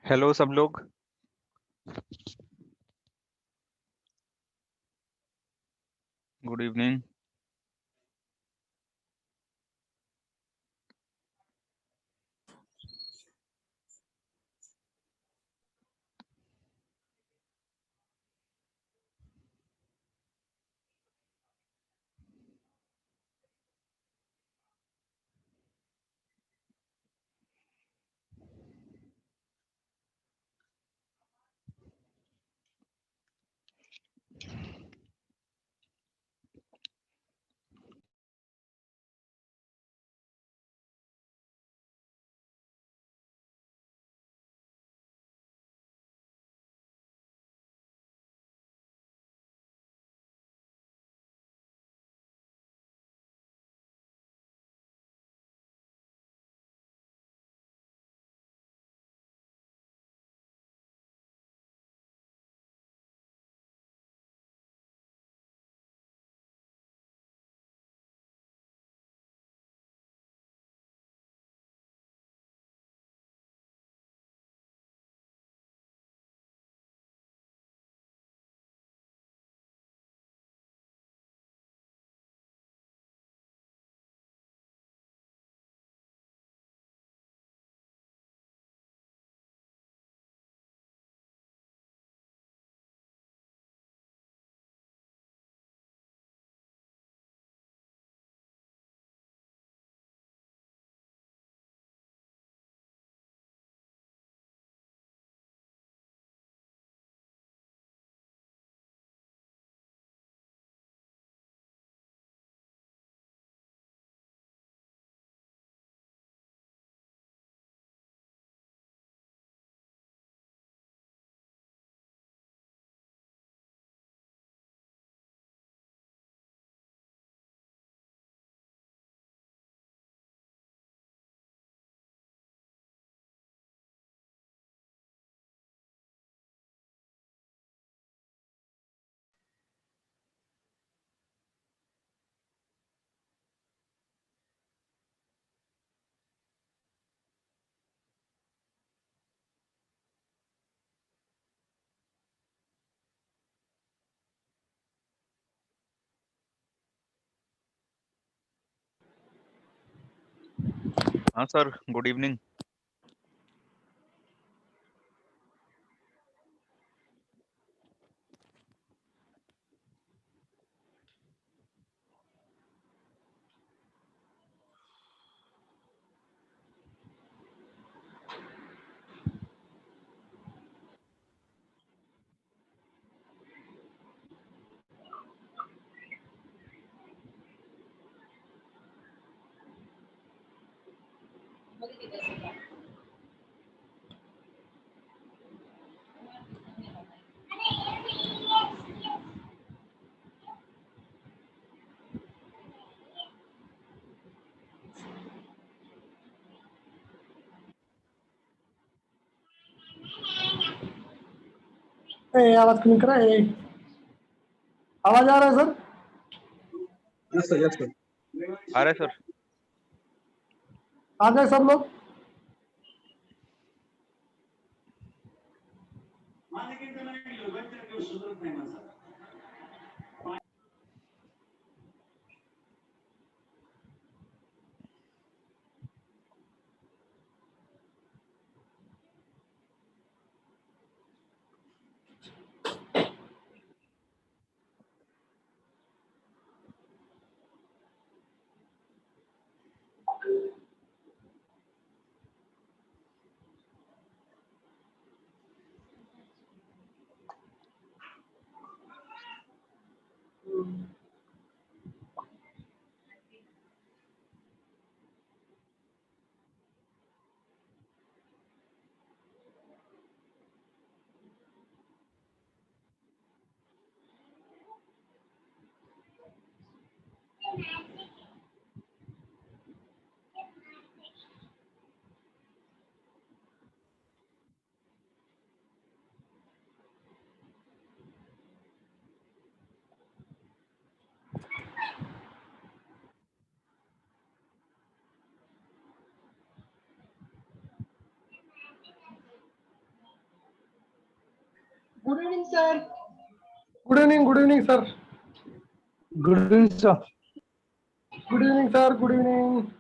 Hello सब लोग। Good evening. हाँ सर, गुड इवनिंग। आवाज क्यों निकल रहा है? आवाज आ रहा है sir? Yes sir, yes sir. आ रहा है सर। आ गए सब लोग? sir. Good evening, sir. Good evening, sir. Good evening, sir. Good evening.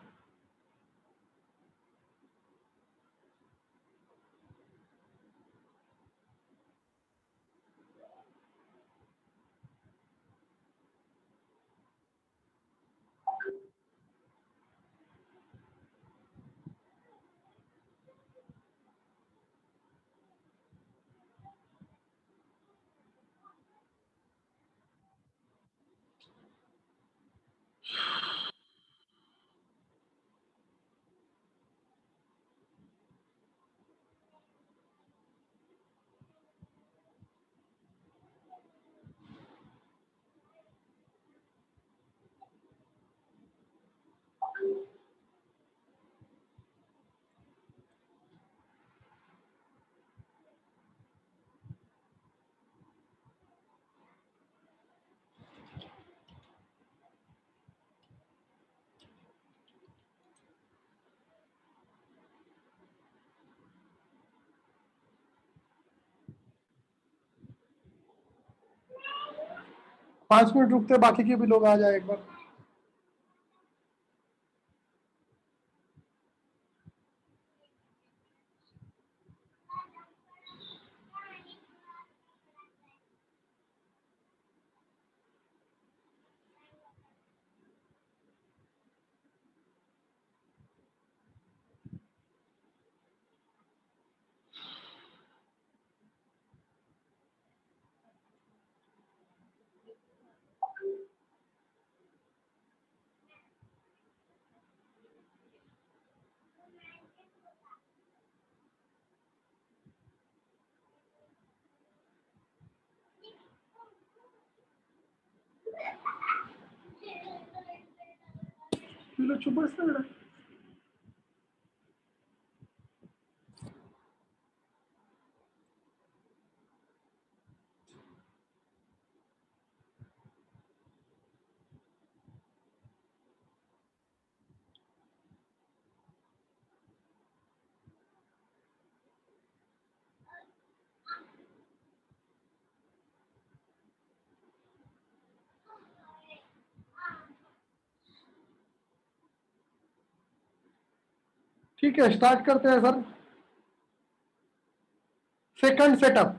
पांच मिनट रुकते, बाकी के भी लोग आ जाए एक बार। लोग चुप बसता बेटा। ठीक है, स्टार्ट करते हैं sir. Second setup.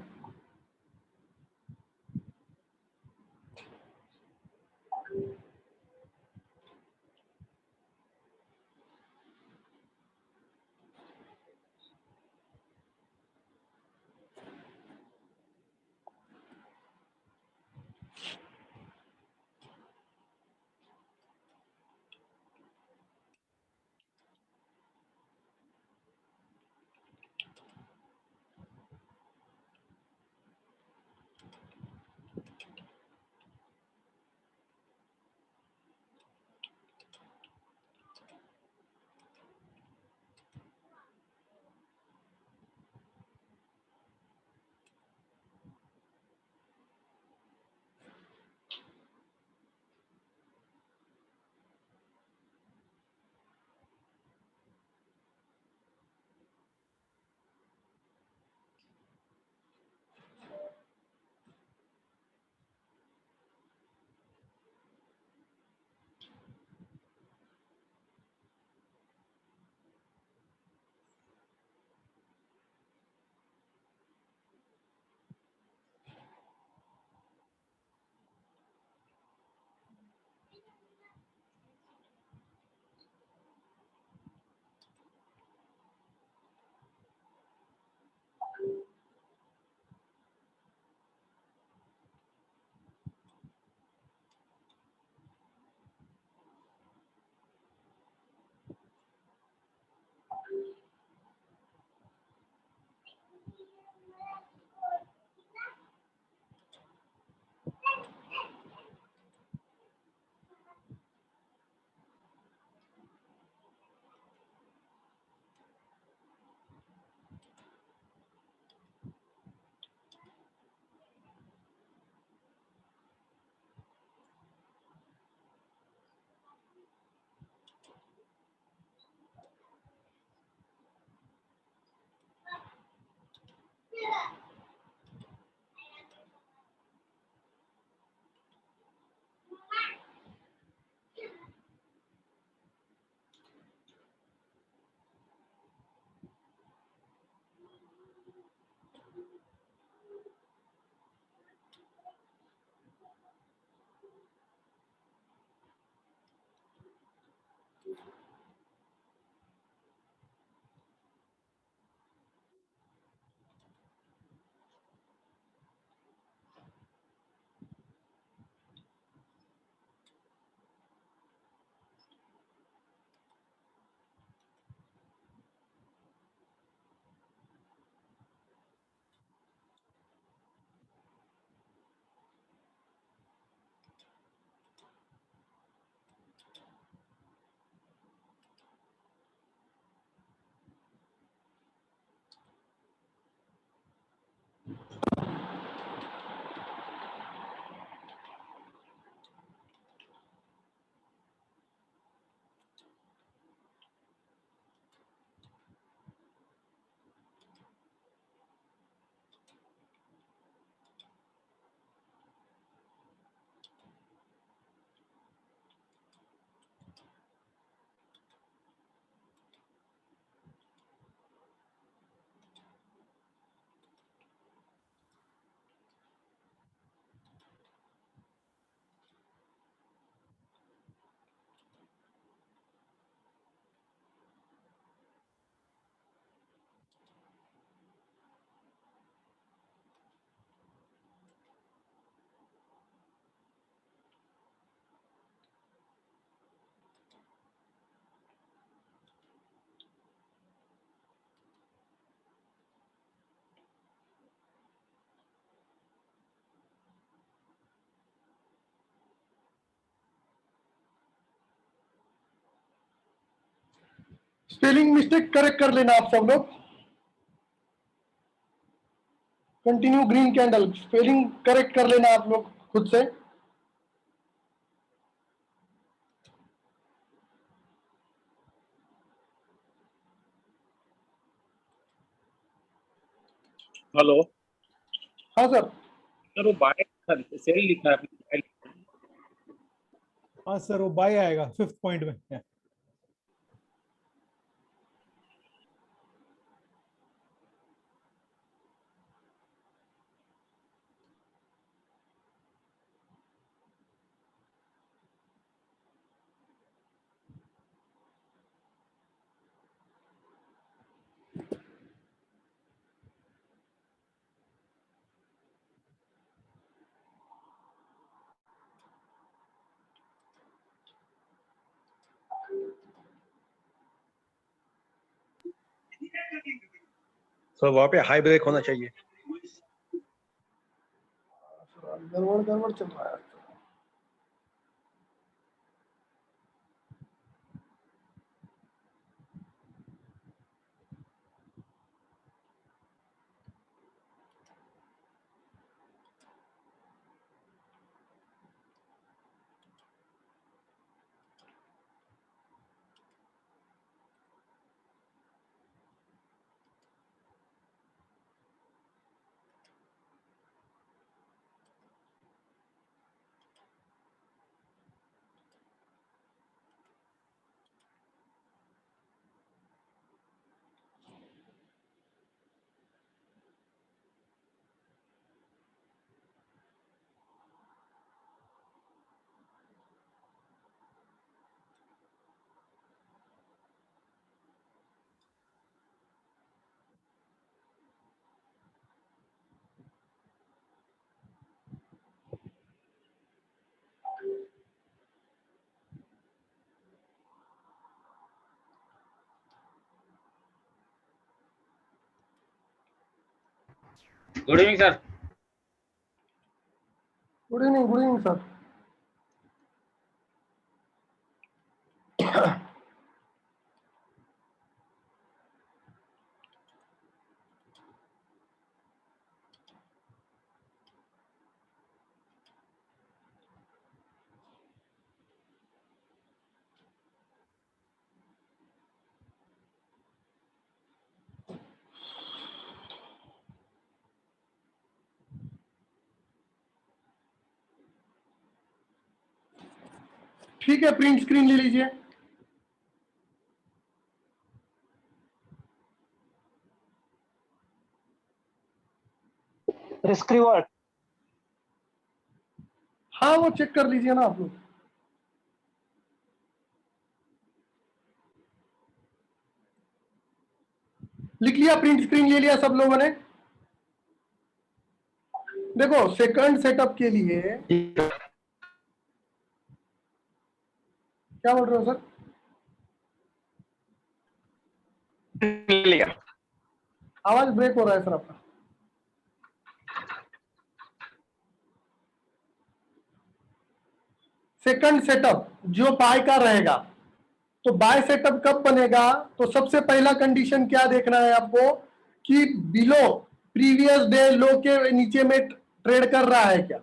Spelling mistake correct कर लेना आप सब लोग। Continue green candle, spelling correct कर लेना आप लोग खुद से। हेलो हाँ सर। सर, वो बाय सेल लिखा है आपने? हाँ सर, वो बाय आएगा 5th पॉइंट में। सर वहाँ पे हाई ब्रेक होना चाहिए। गड़बड़ गड़बड़ चल रहा है। Good evening sir. Good evening sir. ठीक है, प्रिंट स्क्रीन ले लीजिए। Risk reward. हाँ, वो चेक कर लीजिए ना आप लोग। लिख लिया, प्रिंट स्क्रीन ले लिया सब लोगों ने? देखो, सेकंड सेटअप के लिए क्या बोल रहे हो सर? लिया। आवाज ब्रेक हो रहा है सर आपका। सेकंड सेटअप जो बाय का रहेगा, तो बाय सेटअप कब बनेगा? तो सबसे पहला कंडीशन क्या देखना है आपको कि बिलो प्रीवियस डे लो के नीचे में ट्रेड कर रहा है क्या।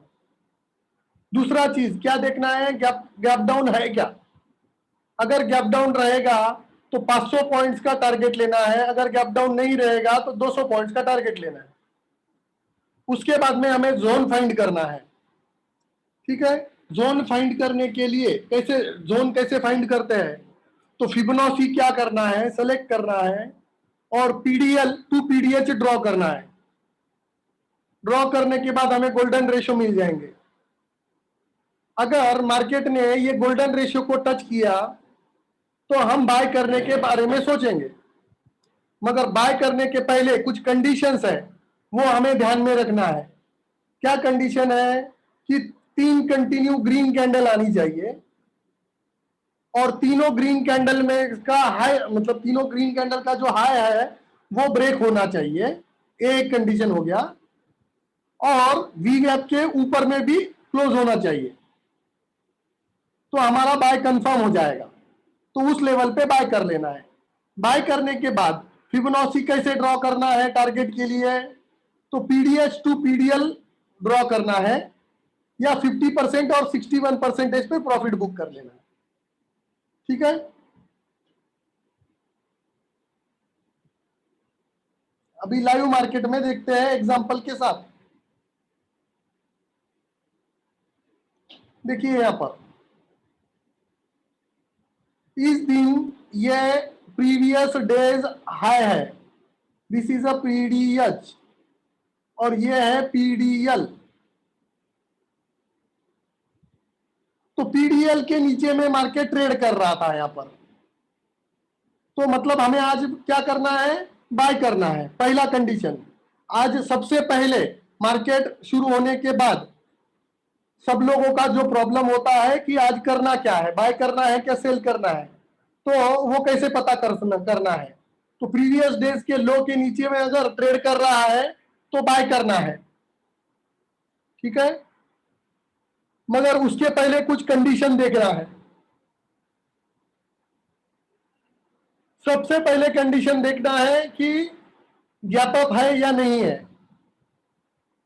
दूसरा चीज क्या देखना है, गैप डाउन है क्या। अगर गैप डाउन रहेगा तो 500 पॉइंट्स का टारगेट लेना है, अगर गैप डाउन नहीं रहेगा तो 200 पॉइंट्स का टारगेट लेना है। उसके बाद में हमें जोन फाइंड करना है। ठीक है, जोन फाइंड करने के लिए कैसे फाइंड करते हैं? तो फिबोनाची क्या करना है, सेलेक्ट करना है और पीडीएल टू पीडीएच ड्रॉ करना है। ड्रॉ करने के बाद हमें गोल्डन रेशियो मिल जाएंगे। अगर मार्केट ने ये गोल्डन रेशियो को टच किया तो हम बाय करने के बारे में सोचेंगे, मगर बाय करने के पहले कुछ कंडीशंस है, वो हमें ध्यान में रखना है। क्या कंडीशन है कि 3 कंटिन्यू ग्रीन कैंडल आनी चाहिए और तीनों ग्रीन कैंडल में का हाई, मतलब तीनों ग्रीन कैंडल का जो हाई है वो ब्रेक होना चाहिए। एक कंडीशन हो गया। और वी गैप के ऊपर में भी क्लोज होना चाहिए, तो हमारा बाय कंफर्म हो जाएगा। तो उस लेवल पे बाय कर लेना है। बाय करने के बाद फिबोनाची कैसे ड्रॉ करना है टारगेट के लिए, तो पीडीएच टू पीडीएल ड्रॉ करना है या 50% और 61% पे प्रॉफिट बुक कर लेना है। ठीक है, अभी लाइव मार्केट में देखते हैं एग्जांपल के साथ। देखिए यहां पर इस दिन ये प्रीवियस डेज हाई है, दिस इज अ पीडीएच और ये है पीडीएल। तो पीडीएल के नीचे में मार्केट ट्रेड कर रहा था यहां पर, तो मतलब हमें आज क्या करना है, बाय करना है। पहला कंडीशन, आज सबसे पहले मार्केट शुरू होने के बाद सब लोगों का जो प्रॉब्लम होता है कि आज करना क्या है, बाय करना है क्या सेल करना है, तो वो कैसे पता करना है। तो प्रीवियस डेज के लो के नीचे में अगर ट्रेड कर रहा है तो बाय करना है। ठीक है, मगर उसके पहले कुछ कंडीशन देखना है। सबसे पहले कंडीशन देखना है कि गैप अप है या नहीं है,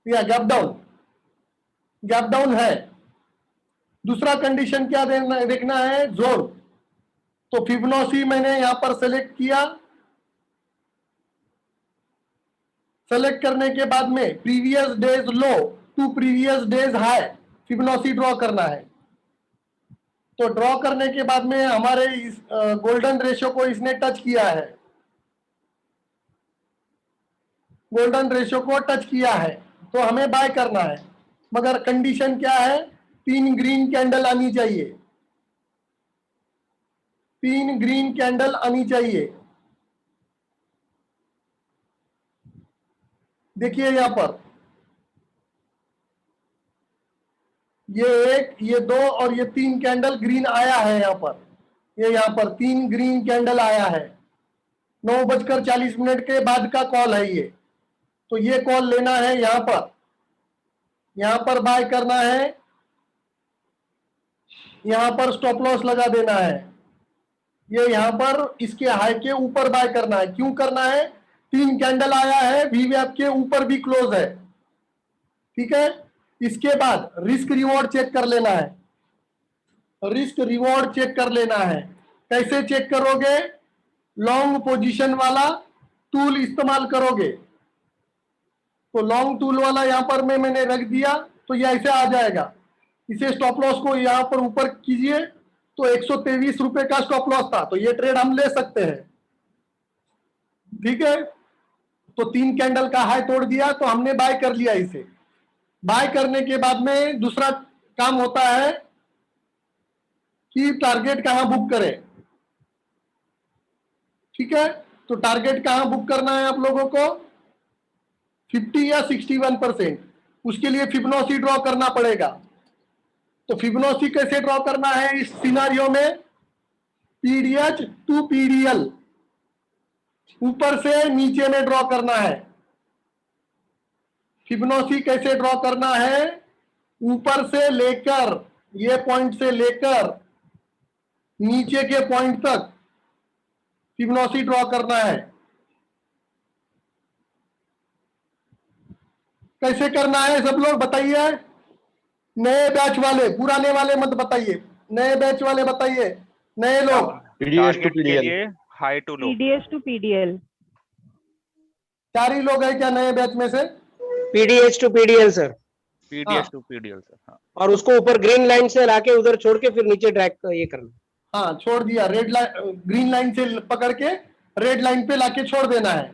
या गैप डाउन है। दूसरा कंडीशन क्या देखना है, जोन। तो फिबोनाची मैंने यहां पर सेलेक्ट किया, सेलेक्ट करने के बाद में previous days low to previous days high Fibonacci draw करना है। तो ड्रॉ करने के बाद में हमारे इस गोल्डन रेशियो को इसने टच किया है, गोल्डन रेशियो को टच किया है, तो हमें बाय करना है। मगर कंडीशन क्या है, 3 ग्रीन कैंडल आनी चाहिए, 3 ग्रीन कैंडल आनी चाहिए। देखिए यहां पर ये 1, ये 2 और ये 3 कैंडल ग्रीन आया है यहां पर, ये यहां पर 3 ग्रीन कैंडल आया है। 9:40 के बाद का कॉल है ये, तो ये कॉल लेना है यहां पर बाय करना है, यहां पर स्टॉप लॉस लगा देना है। ये यहां पर इसके हाई के ऊपर बाय करना है। क्यों करना है, 3 कैंडल आया है, वीवैप के ऊपर भी क्लोज है। ठीक है, इसके बाद रिस्क रिवॉर्ड चेक कर लेना है, रिस्क रिवॉर्ड चेक कर लेना है। कैसे चेक करोगे, लॉन्ग पोजीशन वाला टूल इस्तेमाल करोगे। तो लॉन्ग टूल वाला यहां पर मैंने रख दिया, तो ये ऐसे आ जाएगा। इसे स्टॉप लॉस को यहां पर ऊपर कीजिए, तो 123 रुपए का स्टॉप लॉस था, तो ये ट्रेड हम ले सकते हैं। ठीक है, तो 3 कैंडल का हाई तोड़ दिया, तो हमने बाय कर लिया इसे। बाय करने के बाद में दूसरा काम होता है कि टारगेट कहां बुक करें। ठीक है, तो टारगेट कहां बुक करना है आप लोगों को, 50 या 61%। उसके लिए फिबोनाची ड्रॉ करना पड़ेगा। तो फिबोनाची कैसे ड्रॉ करना है इस सिनारियो में, पीडीएच टू पीडीएल, ऊपर से नीचे में ड्रॉ करना है। फिबोनाची कैसे ड्रॉ करना है, ऊपर से लेकर ये पॉइंट से लेकर नीचे के पॉइंट तक फिबोनाची ड्रॉ करना है। कैसे करना है सब लोग बताइए, नए बैच वाले, पुराने वाले मत बताइए, नए बैच वाले बताइए, नए लोग। PDS to PDL, high to low. PDS to PDL. 4 ही लोग हैं क्या नए बैच में से, PDH to PDL sir, PDS to PDL sir. हाँ, और उसको ऊपर ग्रीन लाइन से लाके उधर छोड़ के फिर नीचे ड्रैग ये करना। हाँ छोड़ दिया, रेड लाइन ग्रीन लाइन से पकड़ के रेड लाइन पे लाके छोड़ देना है।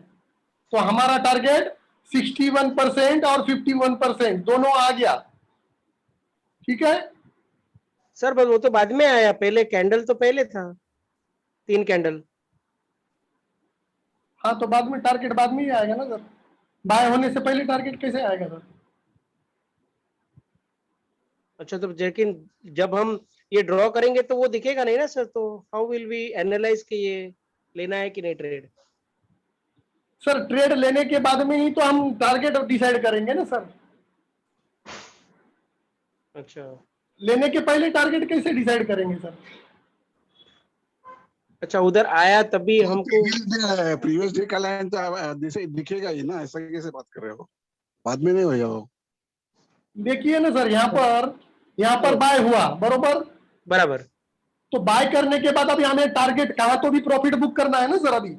तो हमारा टारगेट 61% और 51% दोनों आ गया। ठीक है, सर बस वो तो बाद में आया, पहले कैंडल तो पहले था, 3 कैंडल। हाँ तो बाद में टारगेट बाद में ही आएगा ना सर, बाय होने से पहले टारगेट कैसे आएगा सर। अच्छा, तो लेकिन जब हम ये ड्रॉ करेंगे तो वो दिखेगा नहीं ना सर, तो हाउ विल वी एनालाइज कि ये लेना है कि नहीं ट्रेड। सर ट्रेड लेने के बाद में ही तो हम टारगेट डिसाइड करेंगे ना सर, अच्छा लेने के पहले टारगेट कैसे डिसाइड करेंगे सर। अच्छा उधर आया तभी हमको प्रीवियस डे का लाइन तो जैसे दिखेगा ही ना, ऐसा कैसे बात कर रहे हो? बाद में नहीं होगा वो। देखिए ना सर, यहाँ पर बाय हुआ बरोबर, बराबर। तो बाय करने के बाद अभी हमें टारगेट कहा तो भी प्रॉफिट बुक करना है ना सर अभी।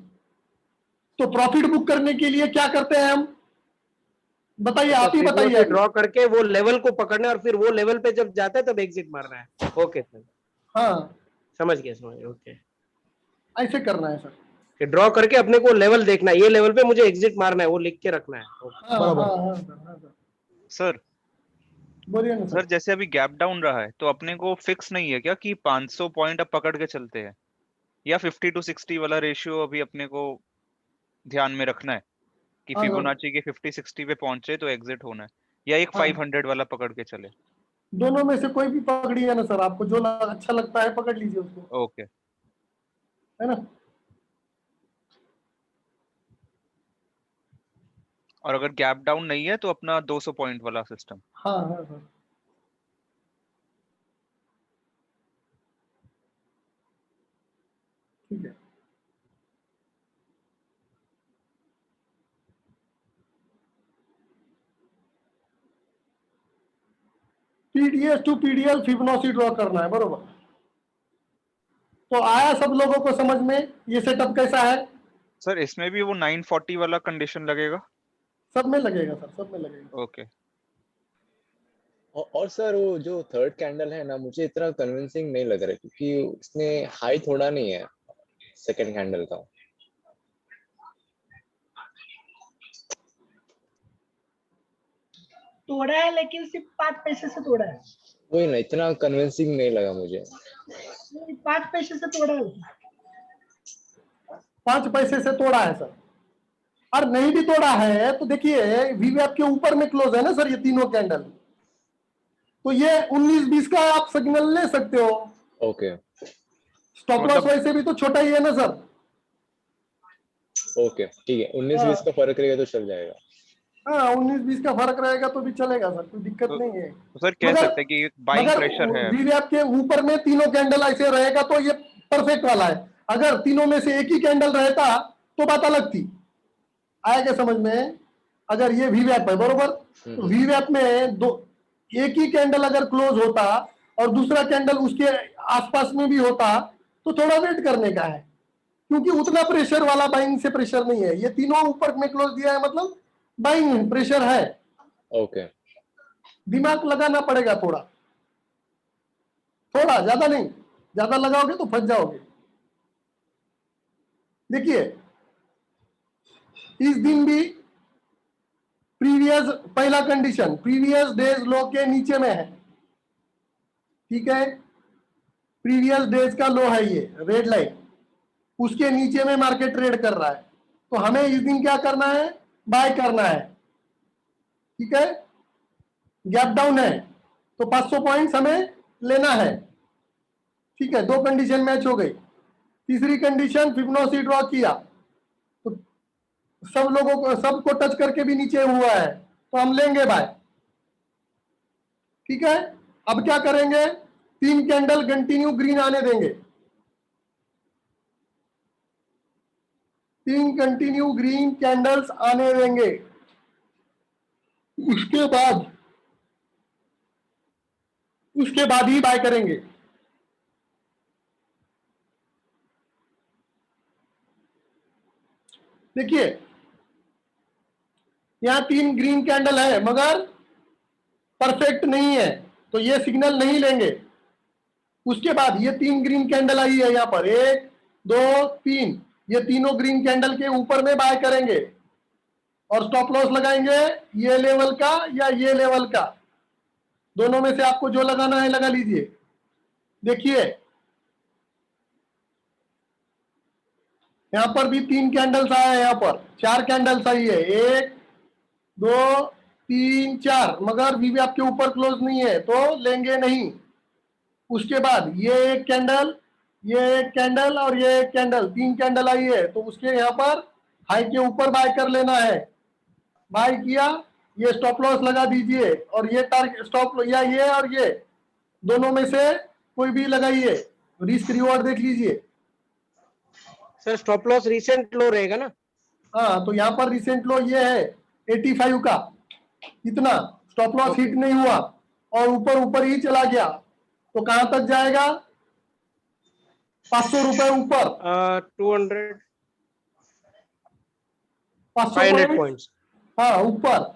तो प्रॉफिट बुक करने के लिए क्या करते हैं हम, बताइए, आप ही बताइए। ड्रॉ करके वो लेवल को पकड़ना है और फिर वो लेवल पे जब जाता है तब एग्जिट मारना है। ओके सर, हाँ समझ गया। ओके, ऐसे करना है सर। कि ड्रॉ करके अपने को लेवल देखना है, ये लेवल पे मुझे एग्जिट मारना है, वो लिख के रखना है। हाँ हाँ हाँ सर। सर बोलिए ना सर, सर। जैसे अभी गैप डाउन रहा है तो अपने को फिक्स नहीं है क्या कि 500 पॉइंट अब पकड़ के चलते हैं, या 50 to 60 वाला रेशियो अभी अपने को ध्यान में रखना है कि हाँ, फिबोनाची के 50-60 पे पहुंचे तो एग्जिट होना है, या एक हाँ। 500 वाला पकड़ के चले? दोनों में से कोई भी पकड़िए ना सर, आपको जो अच्छा लगता है पकड़ लीजिए उसको, ओके। है ना। और अगर गैप डाउन नहीं है तो अपना 200 पॉइंट वाला सिस्टम। हाँ हाँ सर। ठीक है। PDS to PDL Fibonacci draw करना है बरोबर। तो आया सब लोगों को समझ में ये सेटअप कैसा है? सर इसमें भी वो 940 वाला कंडीशन लगेगा? सब में लगेगा सर, सब में लगेगा। ओके। और सर वो जो थर्ड कैंडल है ना, मुझे इतना कन्विंसिंग नहीं लग रहा है क्योंकि इसने हाई थोड़ा नहीं है सेकंड कैंडल का। तोड़ा है लेकिन सिर्फ 5 पैसे से तोड़ा है। वही ना, इतना कन्विंसिंग नहीं लगा मुझे। 5 पैसे से तोड़ा है। 5 पैसे से तोड़ा है सर। और नहीं भी तोड़ा है तो देखिए वीवैप के ऊपर में क्लोज है ना सर ये तीनों कैंडल, तो ये 19-20 का आप सिग्नल ले सकते हो। ओके स्टॉप लॉस वैसे भी तो छोटा ही है ना सर। ओके ठीक है, 19-20 का फर्क रहेगा तो चल जाएगा। हाँ 19-20 का फर्क रहेगा तो भी चलेगा सर, कोई दिक्कत नहीं है। तो सर कह सकते हैं कि बाइंग प्रेशर है। वीवैप के ऊपर में तीनों कैंडल ऐसे रहेगा तो ये परफेक्ट वाला है। अगर तीनों में से एक ही कैंडल रहता तो बात अलग थी। आया क्या समझ में? अगर ये वीवैप है बरोबर, तो वीवैप में एक ही कैंडल अगर क्लोज होता और दूसरा कैंडल उसके आसपास में भी होता तो थोड़ा वेट करने का है, क्योंकि उतना प्रेशर वाला बाइंग से प्रेशर नहीं है। ये तीनों ऊपर में क्लोज दिया है मतलब बाइंग प्रेशर है। ओके दिमाग लगाना पड़ेगा थोड़ा, ज्यादा नहीं, ज्यादा लगाओगे तो फंस जाओगे। देखिए इस दिन भी पहला कंडीशन प्रीवियस डेज लो के नीचे में है, ठीक है। प्रीवियस डेज का लो है ये रेड लाइन, उसके नीचे में मार्केट ट्रेड कर रहा है, तो हमें इस दिन क्या करना है? बाय करना है, ठीक है। गैप डाउन है तो 500 पॉइंट्स हमें लेना है, ठीक है। 2 कंडीशन मैच हो गई। तीसरी कंडीशन फिबोनाची ड्रॉ किया तो सब लोगों को, सबको टच करके भी नीचे हुआ है तो हम लेंगे बाय, ठीक है। अब क्या करेंगे? 3 कैंडल कंटिन्यू ग्रीन आने देंगे, 3 कंटिन्यू ग्रीन कैंडल्स आने देंगे। उसके बाद ही बाय करेंगे। देखिए यहां 3 ग्रीन कैंडल है मगर परफेक्ट नहीं है तो ये सिग्नल नहीं लेंगे। उसके बाद ये 3 ग्रीन कैंडल आई है यहां पर, 1 2 3, ये तीनों ग्रीन कैंडल के ऊपर में बाय करेंगे और स्टॉप लॉस लगाएंगे ये लेवल का या ये लेवल का, दोनों में से आपको जो लगाना है लगा लीजिए। देखिए यहां पर भी 3 कैंडल्स आए हैं, यहां पर 4 कैंडल्स आई है, 1 2 3 4, मगर वीवैप के ऊपर क्लोज नहीं है तो लेंगे नहीं। उसके बाद ये एक कैंडल, ये एक कैंडल और ये एक कैंडल, 3 कैंडल आई है तो उसके यहाँ पर हाई के ऊपर बाय कर लेना है। बाय किया, ये स्टॉप लॉस लगा दीजिए और ये टारगेट स्टॉप या ये और ये दोनों में से कोई भी लगाइए, रिस्क रिवॉर्ड देख लीजिए। सर स्टॉप लॉस रिसेंट लो रहेगा ना? हाँ, तो यहाँ पर रिसेंट लो ये है 85 का, इतना स्टॉप लॉस हिट नहीं हुआ और ऊपर ऊपर ही चला गया, तो कहां तक जाएगा? 500 रुपए ऊपर, 200 500 500 पॉइंट, पॉइंट्स। हाँ ऊपर।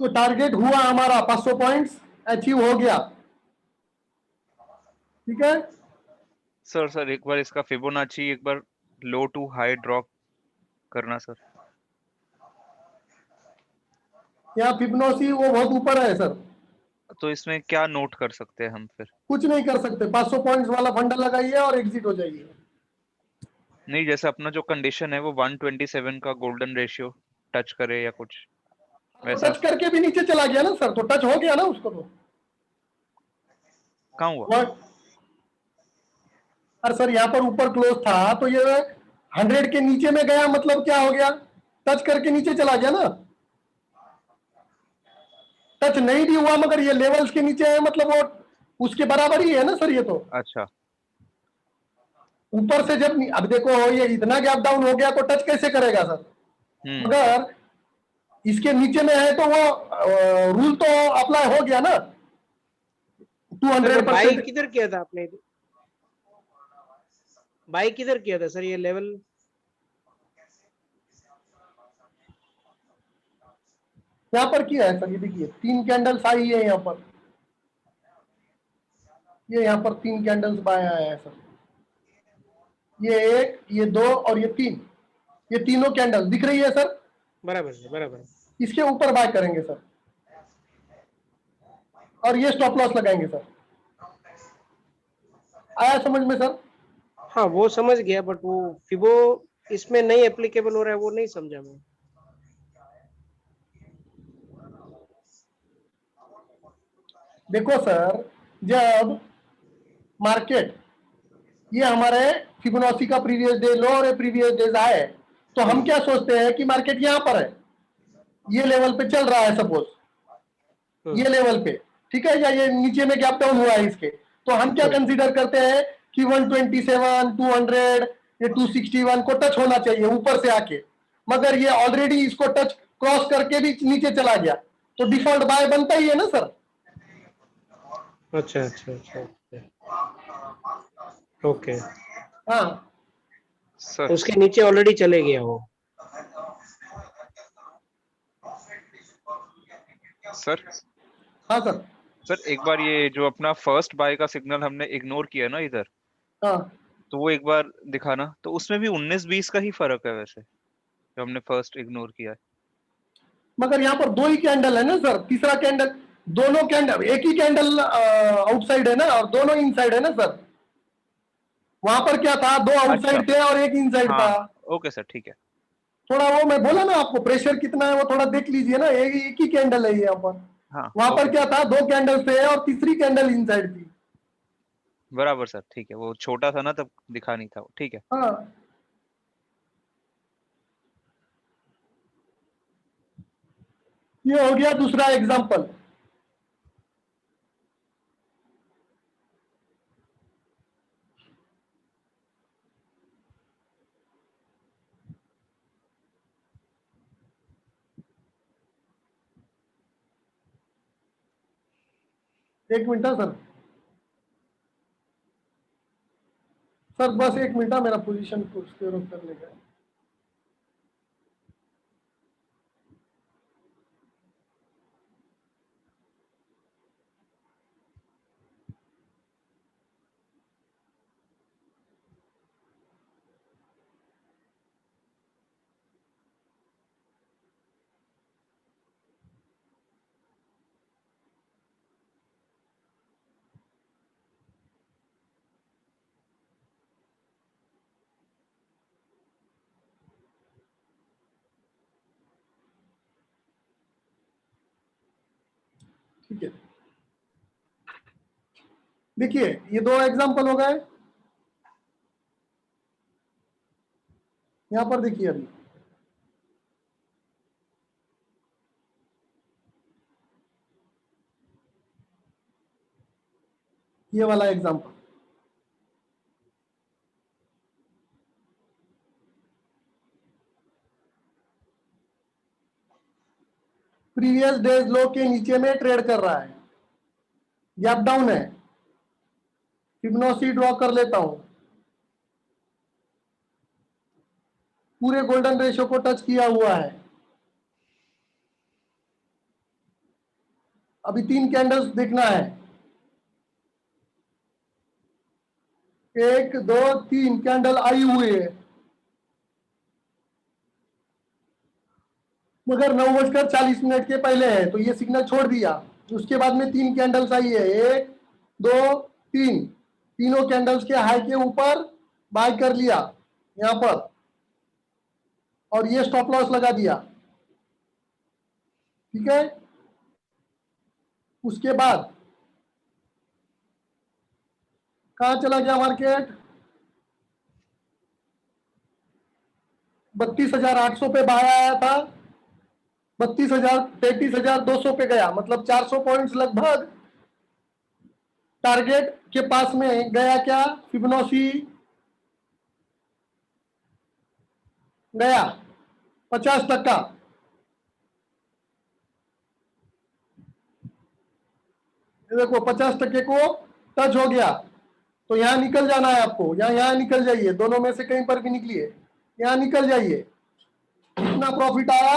तो टारगेट हुआ हमारा 500 पॉइंट्स अचीव हो गया, ठीक है। सर एक बार इसका फिबोनाची एक बार लो टू हाई ड्रॉ करना सर। यहाँ फिबोनाची वो बहुत ऊपर है सर, तो इसमें क्या नोट कर सकते हैं हम फिर? कुछ नहीं कर सकते, 500 पॉइंट्स वाला फंडा लगाइए और एग्जिट हो जाइए। नहीं, जैसे अपना जो कंडीशन है वो 127 का गोल्डन रेशियो टच करे या कुछ तो वैसा। टच करके भी नीचे चला गया ना सर, तो टच हो गया ना उसको, तो कहाँ हुआ? अरे सर यहाँ पर ऊपर क्लोज था, तो ये 100 के नीचे में गया, मतलब क्या हो गया? टच करके नीचे चला गया ना। टच नहीं भी हुआ मगर ये लेवल्स के नीचे है, मतलब वो उसके बराबर ही है ना सर ये तो। अच्छा, ऊपर से जब अब देखो ये इतना गैप डाउन हो गया तो टच कैसे करेगा सर? मगर इसके नीचे में है तो वो रूल तो अप्लाई हो गया ना, बाई 200%। किधर किया था आपने? बाई किधर किया था सर ये लेवल? यहाँ पर किया है सर, ये देखिए 3 कैंडल्स आई है यहाँ पर, ये यहाँ पर 3 कैंडल्स बाय आया है सर, ये 1, ये 2 और ये 3, ये तीनों कैंडल दिख रही है सर। बराबर है, बराबर है। इसके ऊपर बाय करेंगे सर और ये स्टॉप लॉस लगाएंगे सर। आया समझ में सर? हाँ वो समझ गया, बट वो फिबो इसमें नहीं एप्लीकेबल हो रहा है, वो नहीं समझा मैं। देखो सर, जब मार्केट ये हमारे फिबोनाची का प्रीवियस डे लो और प्रीवियस डेज आए, तो हम क्या सोचते हैं कि मार्केट यहाँ पर है, ये लेवल पे चल रहा है सपोज, ये लेवल पे, ठीक है, या ये नीचे में गैप डाउन हुआ है इसके, तो हम क्या कंसीडर करते हैं कि 127, 200, ये 261 को टच होना चाहिए ऊपर से आके, मगर ये ऑलरेडी इसको टच क्रॉस करके भी नीचे चला गया, तो डिफॉल्ट बाय बनता ही है ना सर। अच्छा अच्छा अच्छा, ओके। हाँ सर उसके नीचे ऑलरेडी चले गया वो। सर हाँ सर। सर एक बार ये जो अपना फर्स्ट बाय का सिग्नल हमने इग्नोर किया ना इधर, हाँ, तो वो एक बार दिखाना, तो उसमें भी 19-20 का ही फर्क है वैसे जो हमने फर्स्ट इग्नोर किया है। मगर यहाँ पर 2 ही कैंडल है ना सर, तीसरा कैंडल, दोनों कैंडल, एक ही कैंडल आउटसाइड है ना और दोनों इनसाइड है ना सर। वहां पर क्या था, 2 आउटसाइड थे और एक इनसाइड था। हाँ ओके सर, ठीक है। थोड़ा वो मैं बोला ना आपको, प्रेशर कितना है वो थोड़ा देख लीजिए ना, एक ही कैंडल है यहाँ पर। हाँ वहां पर ओके क्या था, 2 कैंडल थे और तीसरी कैंडल इनसाइड थी। बराबर सर, ठीक है, वो छोटा था ना तब दिखा नहीं था वो, ठीक है। हाँ, ये हो गया दूसरा एग्जाम्पल। एक मिनट सर, सर बस 1 मिनट, मेरा पोजीशन को स्क्वेयर ऑफ करने का है। ठीक है, देखिए ये 2 एग्जाम्पल हो गए। यहां पर देखिए अभी ये वाला एग्जाम्पल, प्रीवियस डेज लो के नीचे में ट्रेड कर रहा है, गैप डाउन है। फिबोनाची ड्रॉ कर लेता हूं, पूरे गोल्डन रेशियो को टच किया हुआ है। अभी 3 कैंडल्स देखना है, 1 2 3 कैंडल आई हुई है, मगर 9:40 के पहले है, तो ये सिग्नल छोड़ दिया। उसके बाद में 3 कैंडल्स आई है, 1 2 3, तीनों कैंडल्स के हाई के ऊपर बाय कर लिया यहां पर, और ये स्टॉप लॉस लगा दिया। ठीक है, उसके बाद कहां चला गया मार्केट? 32,800 पे बाय आया था, 33,200 पे गया, मतलब 400 पॉइंट्स लगभग टारगेट के पास में गया। क्या फिबोनाची गया 50%। देखो 50% को टच हो गया, तो यहां निकल जाना है आपको, यहां निकल जाइए, दोनों में से कहीं पर भी निकलिए, यहां निकल जाइए। जितना प्रॉफिट आया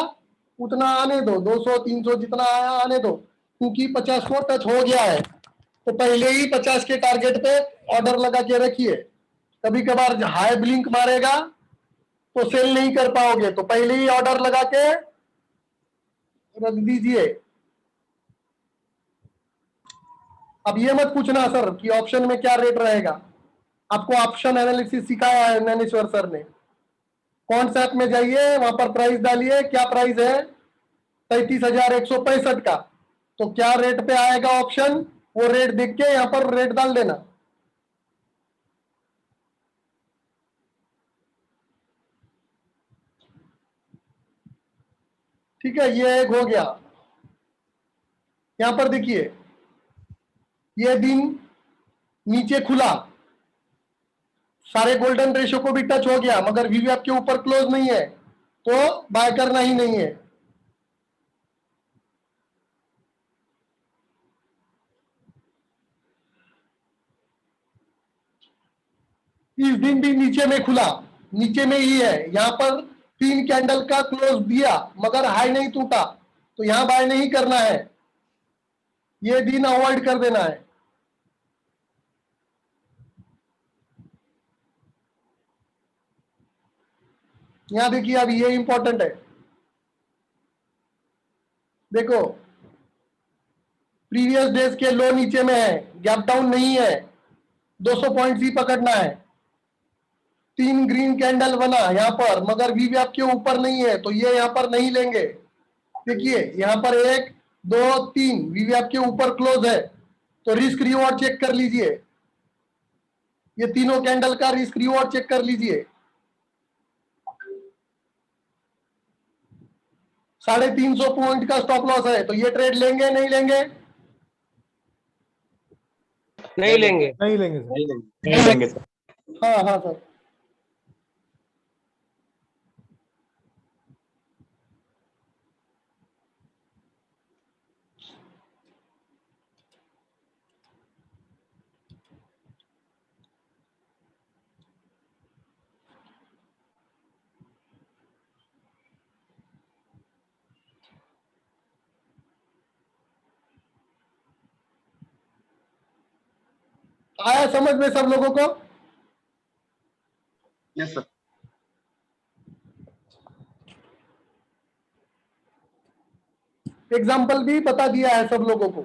उतना आने दो, 200 300 जितना आया आने दो, क्योंकि 50 को टच हो गया है, तो पहले ही 50 के टारगेट पे ऑर्डर लगा के रखिए। कभी कभार हाई ब्लिंक मारेगा तो सेल नहीं कर पाओगे, तो पहले ही ऑर्डर लगा के रख दीजिए। अब ये मत पूछना सर कि ऑप्शन में क्या रेट रहेगा, आपको ऑप्शन एनालिसिस सिखाया है ज्ञानेश्वर सर ने। कौन सा ऐप में जाइए, वहां पर प्राइस डालिए, क्या प्राइस है 33,165 का, तो क्या रेट पे आएगा ऑप्शन, वो रेट देख के यहां पर रेट डाल देना। ठीक है, ये एक हो गया। यहां पर देखिए, ये दिन नीचे खुला, सारे गोल्डन रेशियो को भी टच हो गया, मगर वीवीएफ के ऊपर क्लोज नहीं है, तो बाय करना ही नहीं है। इस दिन भी नीचे में खुला, नीचे में ही है, यहां पर 3 कैंडल का क्लोज दिया, मगर हाई नहीं टूटा, तो यहां बाय नहीं करना है, ये दिन अवॉइड कर देना है। यहां देखिए, अब ये इंपॉर्टेंट है, देखो प्रीवियस डेज के लो नीचे में है, गैप डाउन नहीं है, 200 पॉइंट ही पकड़ना है। 3 ग्रीन कैंडल बना यहां पर, मगर वीवीएफ के ऊपर नहीं है, तो ये यहां पर नहीं लेंगे। देखिए यहां पर 1 2 3 वीवीएफ के ऊपर क्लोज है, तो रिस्क रिवॉर्ड चेक कर लीजिए, ये तीनों कैंडल का रिस्क रिवॉर्ड चेक कर लीजिए। 350 पॉइंट का स्टॉप लॉस है, तो ये ट्रेड लेंगे नहीं लेंगे? नहीं लेंगे। नहीं लेंगे सर। नहीं लेंगे सर। हाँ हाँ सर। आया समझ में सब लोगों को? Yes sir. एग्जाम्पल भी बता दिया है सब लोगों को।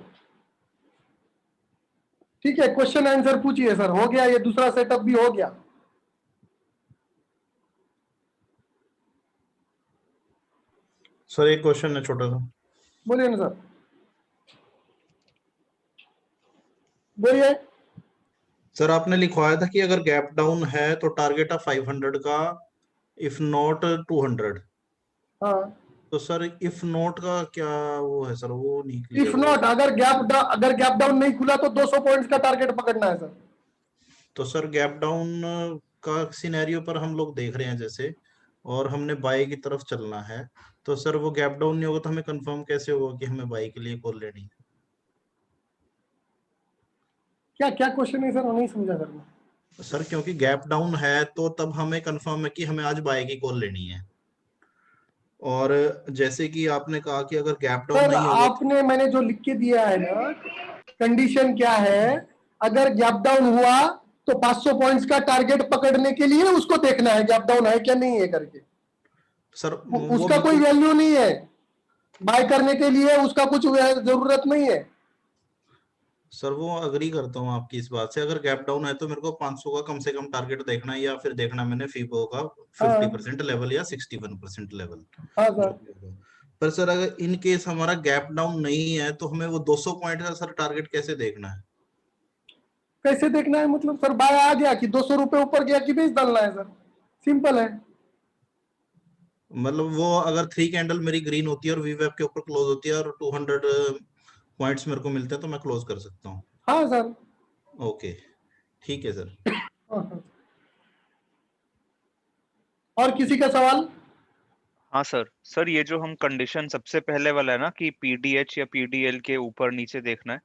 ठीक है, क्वेश्चन आंसर पूछिए सर। हो गया, ये दूसरा सेटअप भी हो गया। सर एक क्वेश्चन है छोटा सा। बोलिए ना सर, बोलिए। सर आपने लिखवाया था कि अगर गैप डाउन है तो टारगेट है 500 का, इफ नॉट 200। हाँ, तो सर इफ नॉट का क्या वो है सर, वो नहीं clear इफ हुआ। नॉट, अगर गैप डाउन नहीं खुला तो 200 पॉइंट्स का टारगेट पकड़ना है सर। तो सर गैप डाउन का सिनेरियो पर हम लोग देख रहे हैं, जैसे और हमने बाय की तरफ चलना है, तो सर वो गैप डाउन नहीं होगा तो हमें कंफर्म कैसे होगा कि हमें बाय के लिए कॉल लेनी है? क्या क्या क्वेश्चन है सर, नहीं समझा सर मैं। सर क्योंकि गैप डाउन है तो तब हमें कंफर्म है कि हमें आज बाय की कॉल लेनी है, और जैसे कि आपने कहा कि अगर गैप डाउन सर नहीं होगा आपने, मैंने जो लिख के दिया है ना, कंडीशन क्या है, अगर गैप डाउन हुआ तो 500 पॉइंट्स का टारगेट पकड़ने के लिए उसको देखना है गैप डाउन है क्या नहीं है करके। सर वो उसका कोई बिल्कुल वैल्यू नहीं है, बाय करने के लिए उसका कुछ जरूरत नहीं है। सर वो अग्री करता हूँ आपकी इस बात से, अगर गैप डाउन है तो मेरे को 500 का कम से कम टारगेट देखना है, या फिर देखना है मैंने फीबो का हाँ 50% लेवल या 61% लेवल, हाँ जो सर। भी होगा। पर सर अगर इन केस हमारा गैप डाउन नहीं है तो हमें वो 200 पॉइंट का सर टारगेट कैसे देखना है? कैसे देखना है मतलब सर, बाय आ गया कि 200 रुपए ऊपर गया कि बेच डालना है सर, सिंपल है। मतलब वो अगर 3 कैंडल मेरी ग्रीन होती है और वीवेब के ऊपर क्लोज होती है और 200 पॉइंट्स मेरे को मिलते हैं तो मैं क्लोज कर सकता हूँ? हाँ सर। ओके, ठीक है सर। हाँ, हाँ। और किसी का सवाल? हाँ सर ये जो हम कंडीशन सबसे पहले वाला है ना कि पीडीएच या पीडीएल के ऊपर नीचे देखना है,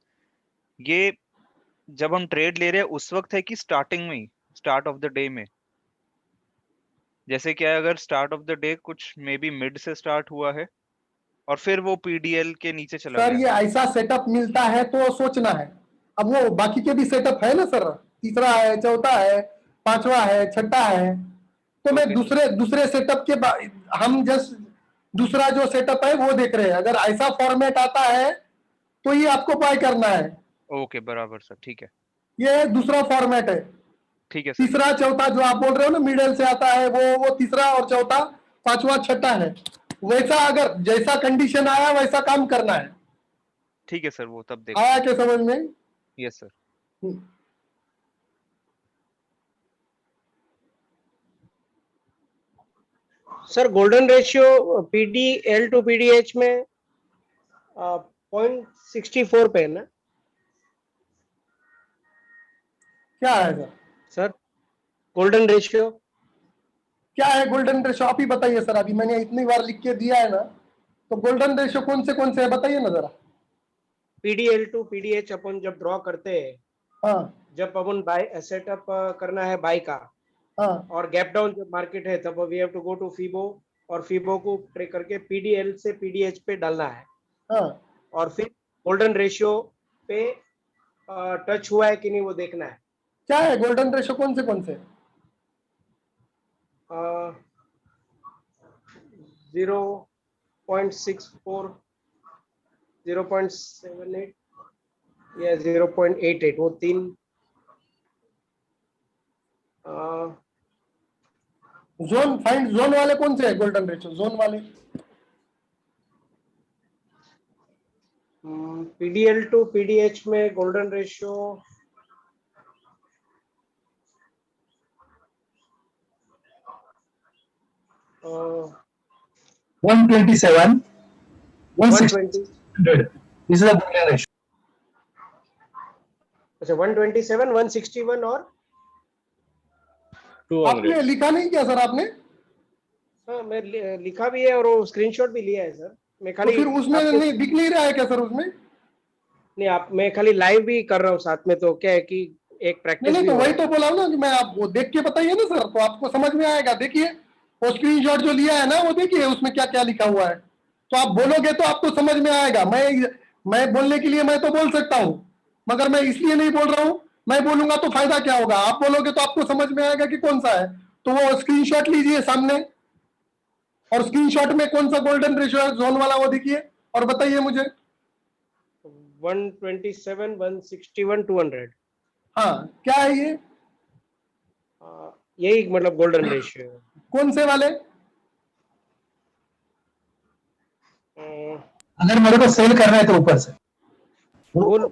ये जब हम ट्रेड ले रहे हैं उस वक्त है कि स्टार्टिंग में ही, स्टार्ट ऑफ द डे में? जैसे क्या है, अगर स्टार्ट ऑफ द डे कुछ मे बी मिड से स्टार्ट हुआ है और फिर वो पीडीएल के नीचे चला सर गया। ये ऐसा सेटअप मिलता है तो सोचना है, अब वो बाकी के भी सेटअप है ना सर, तीसरा है, चौथा है, पांचवा है, छठा है, तो मैं ओके दूसरे दूसरे सेटअप के हम जस्ट दूसरा जो सेटअप है वो देख रहे हैं। अगर ऐसा फॉर्मेट आता है तो ये आपको बाय करना है, ओके, बराबर सर, ठीक है, ये दूसरा फॉर्मेट है। ठीक है सर। तीसरा चौथा जो आप बोल रहे हो ना मिडल से आता है, वो तीसरा और चौथा, पांचवा छठा है। वैसा अगर जैसा कंडीशन आया वैसा काम करना है। ठीक है सर, वो तब देख आया क्या समझ में? Yes sir. Sir golden ratio PDL to PDH में 0.64 पे है ना क्या है सर? Sir golden ratio? क्या है गोल्डन रेशो, आप ही बताइए सर। अभी मैंने इतनी बार लिख के दिया है ना, तो गोल्डन रेशो कौन से है बताइए ना जरा। पीडीएल टू पीडीएच अपन जब ड्रॉ करते हैं, हाँ जब अपन बाय सेटअप करना है बाय का, हाँ और गैप डाउन जब मार्केट है तब we have to go to Fibo, और फीबो को ट्रेक करके पीडीएल से पीडीएच पे डालना है, हाँ। और फिर गोल्डन रेशियो पे टच हुआ है कि नहीं वो देखना है। क्या है गोल्डन रेशो कौन से? 0.64, 0.78 या 0.88, वो तीन जोन फाइंड, जोन वाले कौन से है गोल्डन रेशो, जोन वाले? पीडीएल टू पीडीएच में golden ratio 127, 120, 100. This is the golden ratio. अच्छा 127, 161 और 200. आपने लिखा नहीं क्या सर आपने? हाँ मैं लिखा भी है और वो स्क्रीनशॉट भी लिया है सर। मैं तो खाली फिर उसमें आपको- नहीं दिख नहीं रहा है क्या सर उसमें? नहीं आप, मैं खाली लाइव भी कर रहा हूँ साथ में, तो क्या है कि एक प्रैक्टिस नहीं भी तो हो वही रहा तो बोला ना कि मैं, आप वो देख के बताइए ना सर, तो आपको समझ में आएगा। देखिए वो स्क्रीनशॉट जो लिया है ना, वो देखिए उसमें क्या क्या लिखा हुआ है, तो आप बोलोगे तो आपको समझ में आएगा। मैं बोलने के लिए मैं तो बोल सकता हूँ, मगर मैं इसलिए नहीं बोल रहा हूँ। मैं बोलूंगा तो फायदा क्या होगा, आप बोलोगे तो आपको समझ में आएगा कि कौन सा है। तो वो स्क्रीनशॉट लीजिए सामने, और स्क्रीनशॉट में कौन सा गोल्डन रेशियो है जोन वाला वो देखिए और बताइए मुझे। 127, 161, 200। हाँ क्या है ये? यही मतलब गोल्डन रेशियो है। कौन से वाले? अगर मेरे को सेल करना है तो ऊपर से गोल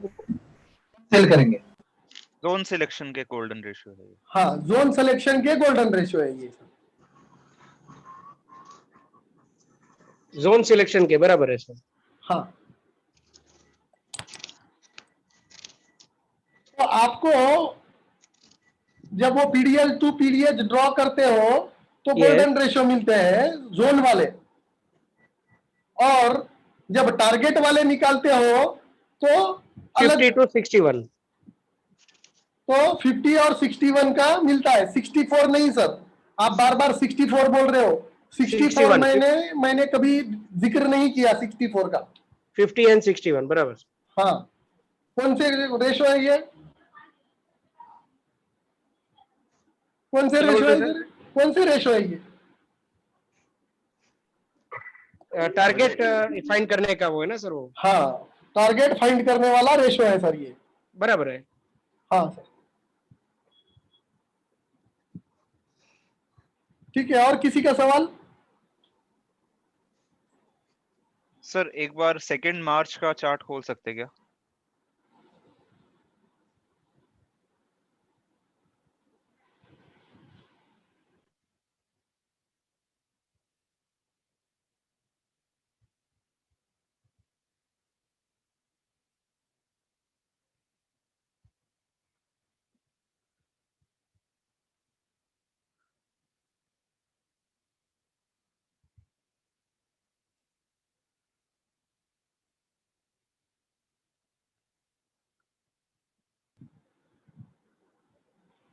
सेल करेंगे। जोन सिलेक्शन के गोल्डन रेशियो है ये। हाँ जोन सिलेक्शन के गोल्डन रेशियो है ये। जोन सिलेक्शन के बराबर है सर। हाँ तो आपको जब वो पीडीएल टू पीडीएच ड्रॉ करते हो तो Yes. गोल्डन रेशियो मिलते हैं जोन वाले, और जब टारगेट वाले निकालते हो तो अलग, 50 to 61. तो 50 और 61 का मिलता है, 64 नहीं सर, आप बार बार 64 बोल रहे हो। 64 61. मैंने कभी जिक्र नहीं किया 64 का। 50 and 61 बराबर। हाँ, कौन से रेशो है ये, कौन से क्या रेशो बोल है रहे सर, कौन से रेशो है ये? टारगेट फाइंड करने का वो है ना सर वो। हाँ, टारगेट फाइंड करने वाला रेशो है सर ये। बराबर है। हाँ सर, ठीक है। और किसी का सवाल? सर एक बार 2 मार्च का चार्ट खोल सकते क्या?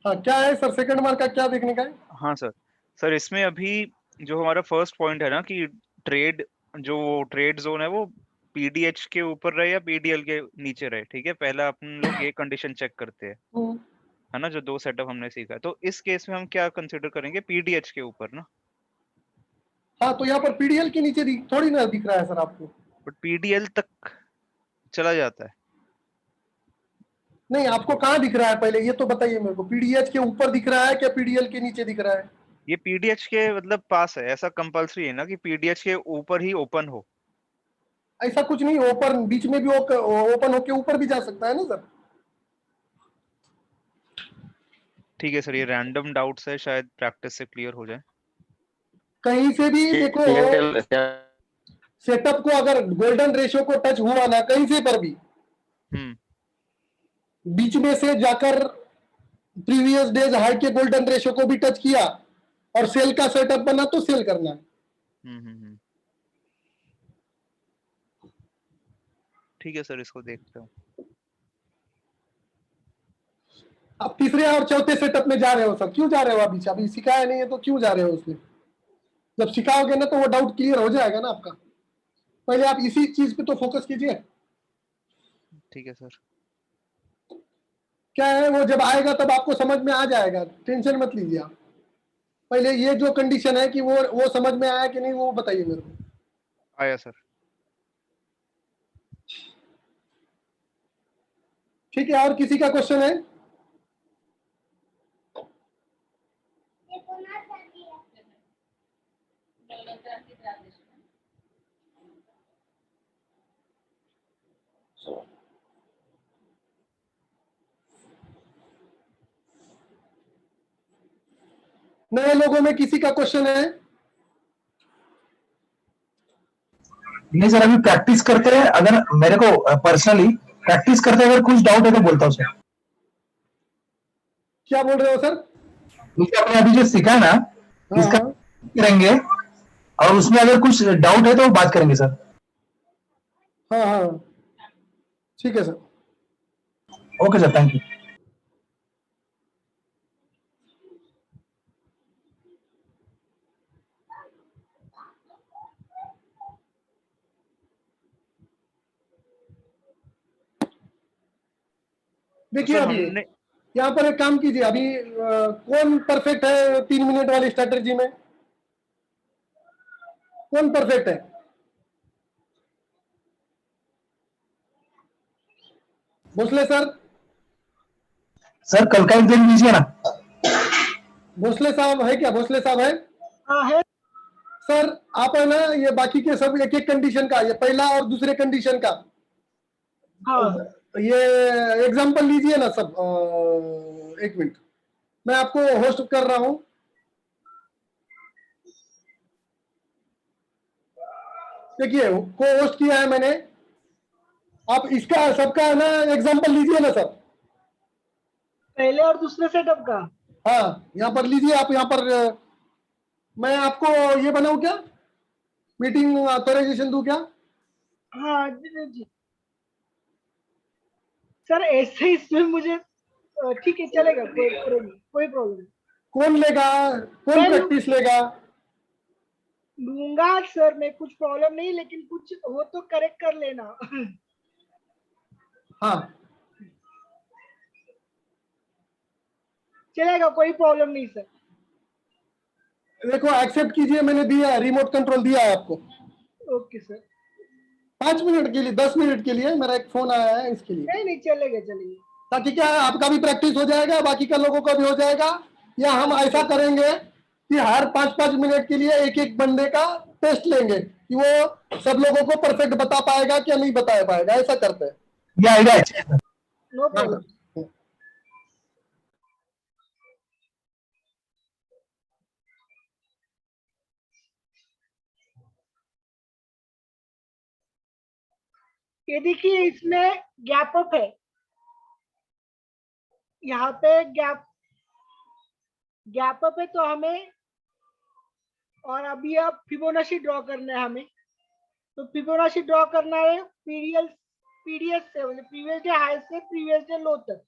हाँ, क्या है सर, सेकंड मार्क का क्या देखने का है? हाँ सर, सर इसमें अभी जो हमारा फर्स्ट पॉइंट है ना कि ट्रेड, जो ट्रेड जोन है वो पीडीएच के ऊपर रहे या पीडीएल के नीचे रहे, ठीक है। पहला अपन लोग ये कंडीशन चेक करते हैं, है ना, जो 2 सेटअप हमने सीखा है। तो इस केस में हम क्या कंसीडर करेंगे, पीडीएच के ऊपर ना। हाँ, तो यहाँ पर पीडीएल के नीचे थोड़ी ना दिख रहा है सर आपको। बट पीडीएल तक चला जाता है। नहीं, आपको कहाँ दिख रहा है पहले ये तो बताइए मेरे को। पीडीएच के ऊपर दिख रहा है क्या पीडीएल के नीचे दिख रहा है? ये पीडीएच के मतलब पास है, ऐसा कंपलसरी है ना कि पीडीएच के ऊपर ही ओपन हो। ऐसा कुछ नहीं, ओपन बीच में भी ओपन होके ऊपर भी जा सकता है ना सर। ठीक है सर, ये रैंडम डाउट्स है, शायद प्रैक्टिस से क्लियर हो जाए। कहीं से भी देखो, सेटअप को अगर गोल्डन रेशियो को टच हुआ ना कहीं से पर भी, बीच में से जाकर प्रीवियस डेज हाई के गोल्डन रेशियो को भी टच किया और सेल का सेटअप बना तो सेल करना है। ठीक है सर, इसको देखते हो। आप तीसरे और चौथे सेटअप में जा रहे हो सर, क्यों जा रहे हो? अभी सिखाया नहीं है तो क्यों जा रहे हो उसमें? जब सिखाओगे ना तो वो डाउट क्लियर हो जाएगा ना आपका। पहले आप इसी चीज पे तो फोकस कीजिए। ठीक है सर। क्या है, वो जब आएगा तब आपको समझ में आ जाएगा, टेंशन मत लीजिए आप। पहले ये जो कंडीशन है कि वो समझ में आया कि नहीं वो बताइए मेरे को। आया सर। ठीक है, और किसी का क्वेश्चन है? नए लोगों में किसी का क्वेश्चन है? नहीं सर, अभी प्रैक्टिस करते हैं। अगर मेरे को पर्सनली प्रैक्टिस करते अगर कुछ डाउट है तो बोलता हूँ सर। क्या बोल रहे हो सर? क्योंकि आपने अभी जो सीखा ना इसका करेंगे, और उसमें अगर कुछ डाउट है तो बात करेंगे सर। हाँ हाँ, ठीक है sir. Okay sir, thank you. देखिए अभी यहाँ पर एक काम कीजिए। अभी कौन परफेक्ट है 3 मिनट वाली स्ट्रेटजी में? कौन परफेक्ट है? भोसले सर। सर कल का एक दिन दीजिए ना। भोसले साहब है क्या? भोसले साहब है? हाँ है सर। आप है ना, ये बाकी के सब एक एक कंडीशन का, ये पहला और दूसरे कंडीशन का, हाँ ये एग्जांपल लीजिए ना सब। एक मिनट, मैं आपको होस्ट कर रहा हूं। देखिए, को होस्ट किया है मैंने। आप इसका सबका ना एग्जांपल लीजिए ना सब। पहले और दूसरे सेटअप का। हाँ, यहाँ पर लीजिए आप। यहाँ पर मैं आपको ये बनाऊं क्या, मीटिंग ऑथराइजेशन दूं क्या? हाँ जी सर, ऐसे इसमें मुझे ठीक है, चलेगा, कोई प्रॉब्लम नहीं। कौन लेगा, कौन मैं प्रैक्टिस लेगा? लूंगा सर, मैं, कुछ प्रॉब्लम नहीं, लेकिन कुछ हो तो करेक्ट कर लेना। हाँ चलेगा, कोई प्रॉब्लम नहीं सर। देखो एक्सेप्ट कीजिए, मैंने दिया है, रिमोट कंट्रोल दिया है आपको। Okay sir. 5 मिनट के लिए, 10 मिनट के लिए, मेरा एक फोन आया है इसके लिए, नहीं चलेगा चलेगा। ताकि क्या है, आपका भी प्रैक्टिस हो जाएगा, बाकी का लोगों का भी हो जाएगा। या हम ऐसा करेंगे कि हर 5-5 मिनट के लिए एक एक बंदे का टेस्ट लेंगे कि वो सब लोगों को परफेक्ट बता पाएगा क्या नहीं बता पाएगा, ऐसा करते हैं। ये आइडिया अच्छा है। No problem. ये देखिए, इसमें गैप अप है, यहाँ पे गैप अप है, तो हमें, और अभी अब फिबोनाची ड्रॉ करना है हमें। तो फिबोनाची ड्रॉ करना है पीडीएस से, मतलब प्रीवियस डे हाई से प्रीवियस डे लो तक।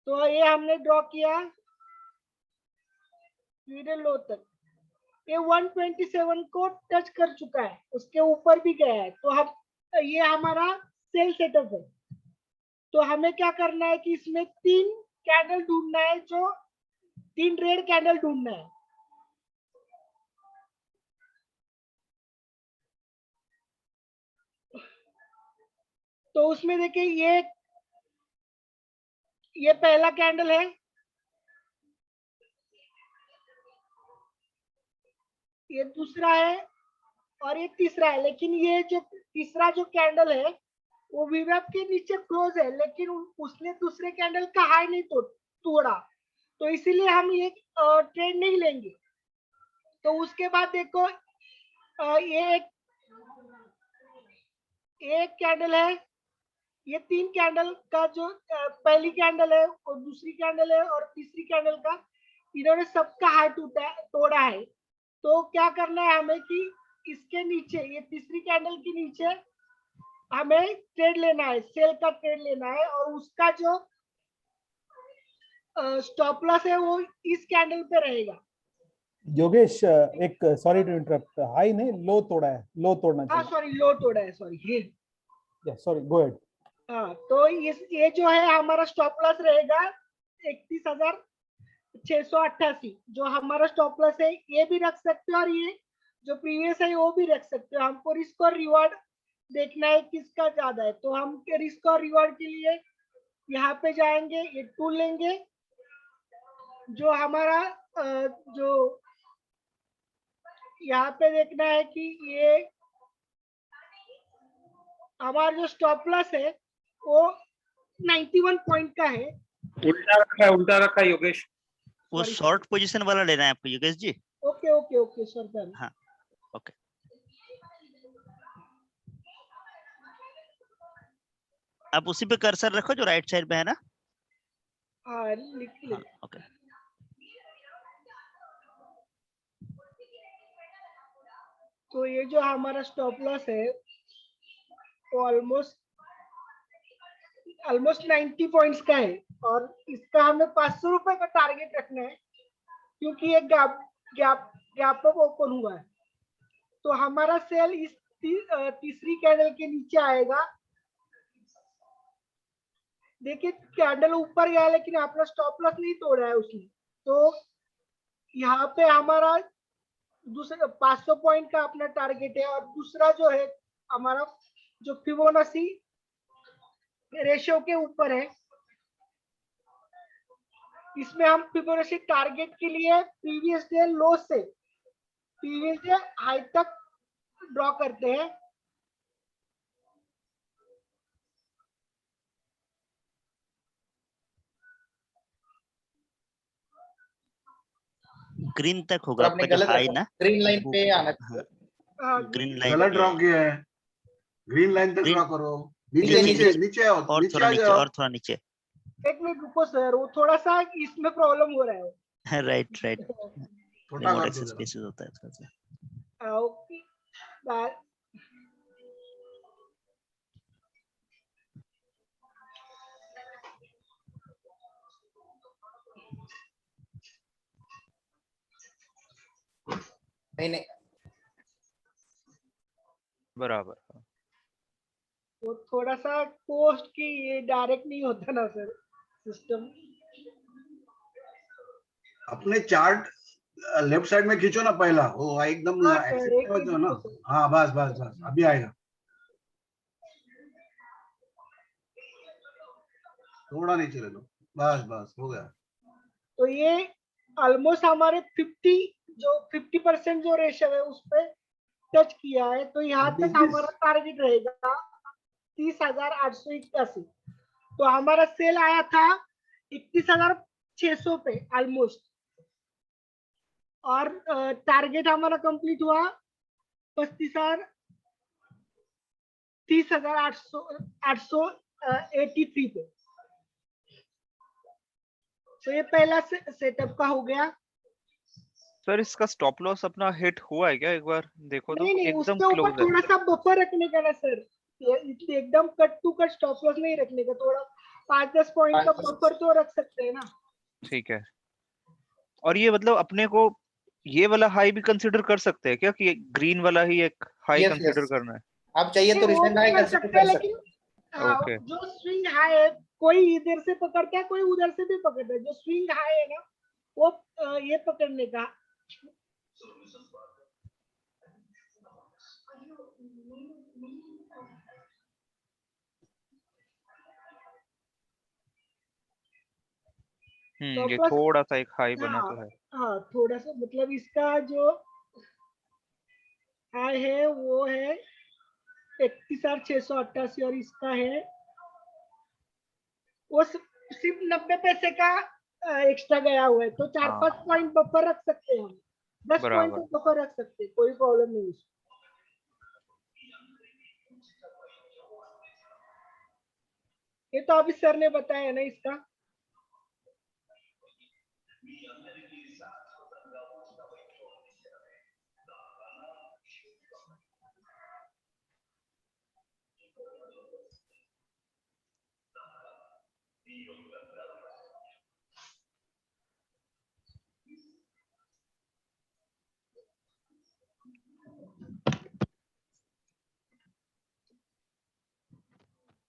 तो ये हमने ड्रॉ किया प्रीवियस लो तक, ये 127 को टच कर चुका है, उसके ऊपर भी गया है। तो हम, ये हमारा सेल सेटअप है। तो हमें क्या करना है कि इसमें 3 कैंडल ढूंढना है, जो 3 रेड कैंडल ढूंढना है। तो उसमें देखिए, ये पहला कैंडल है, ये दूसरा है, और ये तीसरा है। लेकिन ये जो तीसरा जो कैंडल है वो वीवेब के नीचे क्लोज है, लेकिन उसने दूसरे कैंडल का हाई नहीं तोड़ा, तो इसीलिए हम ये ट्रेड नहीं लेंगे। तो उसके बाद देखो, ये एक कैंडल है, ये 3 कैंडल का जो पहली कैंडल है और दूसरी कैंडल है और तीसरी कैंडल का, इन्होंने सबका हाई तोड़ा है। तो क्या करना है हमें कि इसके नीचे, ये तीसरी कैंडल के नीचे हमें ट्रेड लेना है, सेल का ट्रेड लेना है, और उसका जो स्टॉप लॉस है वो इस कैंडल पे रहेगा। योगेश, एक सॉरी टू इंटरप्ट, हाई नहीं लो तोड़ा है, लो तोड़ना हाँ चाहिए। सॉरी, लो तोड़ा है, सॉरी। Sorry, go ahead. हाँ, तो ये जो है हमारा स्टॉप लॉस रहेगा 31,688, जो हमारा स्टॉप लॉस है। ये भी रख सकते हो, और ये जो प्रीवियस है वो भी रख सकते हो। हमको रिस्क और रिवॉर्ड देखना है किसका ज्यादा है। तो हम रिस्क और रिवॉर्ड के लिए यहाँ पे जाएंगे, ये टूल लेंगे, जो हमारा जो यहाँ पे देखना है कि ये हमारा जो स्टॉप लॉस है वो 91 पॉइंट का है। उल्टा रखा है योगेश। वो शॉर्ट पोजीशन वाला लेना है आपको योगेश जी। Okay sir. हाँ ओके। आप उसी पे कर्सर रखो जो राइट साइड पे है ना। हाँ, लिख ले। ओके। तो ये जो हमारा स्टॉप लॉस है वो ऑलमोस्ट 90 पॉइंट्स का है, और इसका हमें 500 रुपए का टारगेट रखना है, क्योंकि ये गैप अप ओपन हुआ है। तो हमारा सेल इस तीसरी कैंडल के नीचे आएगा। देखिए, कैंडल ऊपर गया लेकिन अपना स्टॉप लॉस नहीं तोड़ा है उसने। तो यहाँ पे हमारा दूसरा 500 पॉइंट का अपना टारगेट है, और दूसरा जो है हमारा जो फिबोनाची रेशियो के ऊपर है, इसमें हम फिबोनाची टारगेट के लिए प्रीवियस डे लो से प्रीवियस डे हाई तक ड्रॉ करते हैं। ग्रीन तक होगा आपका जो हाई ना, ग्रीन लाइन पे आना। ग्रीन लाइन गलत ड्रॉ किया है, ग्रीन लाइन तक ड्रॉ करो। नीचे और थोड़ा नीचे, और थोड़ा नीचे। एक मिनट रुको सर, वो थोड़ा सा इसमें प्रॉब्लम हो रहा है। राइट। छोटा मोर कर दो एक्सेस जरा। केसेस होता है थोड़ा सा। Okay bye. नहीं नहीं बराबर। वो थोड़ा सा पोस्ट की ये डायरेक्ट नहीं होता ना सर सिस्टम। अपने चार्ट लेफ्ट साइड में खींचो ना पहला, वो एकदम हाँ एक्सिस सर, एक में होता है ना। Minute sir. हाँ बस बस बस, अभी आएगा। थोड़ा नीचे ले लो, बस बस हो गया। तो ये ऑलमोस्ट हमारे 50% जो रेशो है उस पर टच किया है। तो यहाँ तक हमारा टारगेट रहेगा 30,881। तो हमारा सेल आया था 31,600 पे ऑलमोस्ट, और टारगेट हमारा कंप्लीट हुआ 30,883 पे। तो ये पहला सेटअप का हो गया। सर इसका स्टॉप लॉस अपना हिट हुआ है क्या, एक बार देखो तो। नहीं नहीं, एकदम उसके ऊपर क्लोज है। थोड़ा सा बफर रखने का ना सर, ये एकदम cut to cut stop loss नहीं रखने का, थोड़ा 5-10 पॉइंट का बफर तो रख सकते हैं ना। ठीक है। और ये मतलब अपने को ये वाला हाई भी कंसिडर कर सकते हैं क्या, कि ग्रीन वाला ही एक हाई Yes, कंसिडर yes. करना है? आप चाहिए तो नहीं, वो रिसेंट हाई भी कर कंसीडर सकते हैं, कर सकते लेकिन हैं। ओके। जो स्विंग हाई है, कोई इधर से पकड़ता है, कोई उधर से भी पकड़ता है। जो स्विंग हाई है ना, वो ये पकड़ने का। ये थोड़ा सा एक हाई बना हाँ तो है। हाँ, थोड़ा सा मतलब इसका जो हाई है वो है 31,688, और इसका है वो सिर्फ 90 पैसे का एक्स्ट्रा गया हुआ है। तो 4-5 पॉइंट बफर रख सकते हैं हम, 10 पॉइंट बराबर। बफर रख सकते हैं, कोई प्रॉब्लम नहीं है। ये तो अभी सर ने बताया ना इसका।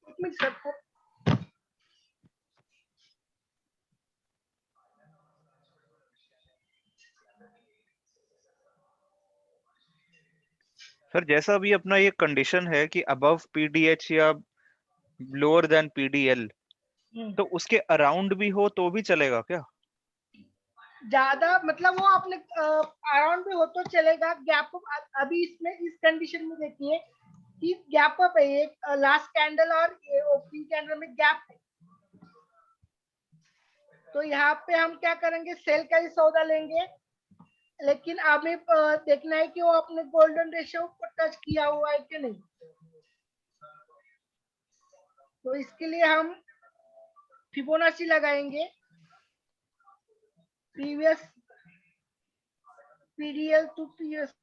एक मिनट सर। सर जैसा अभी अपना ये कंडीशन है कि अबव पीडीएच या लोअर देन पीडीएल, तो उसके अराउंड भी हो तो भी चलेगा क्या? ज्यादा मतलब वो अपने अराउंड में हो तो चलेगा। गैप अभी इसमें इस कंडीशन में देखिए कि गैप अप है, एक लास्ट कैंडल और ओपनिंग कैंडल में गैप है। तो यहाँ पे हम क्या करेंगे, सेल का ही सौदा लेंगे, लेकिन हमें देखना है कि वो अपने गोल्डन रेशियो को टच किया हुआ है कि नहीं। तो इसके लिए हम फिबोनाची लगाएंगे, प्रीवियस पीडीएल टू प्रीवियस।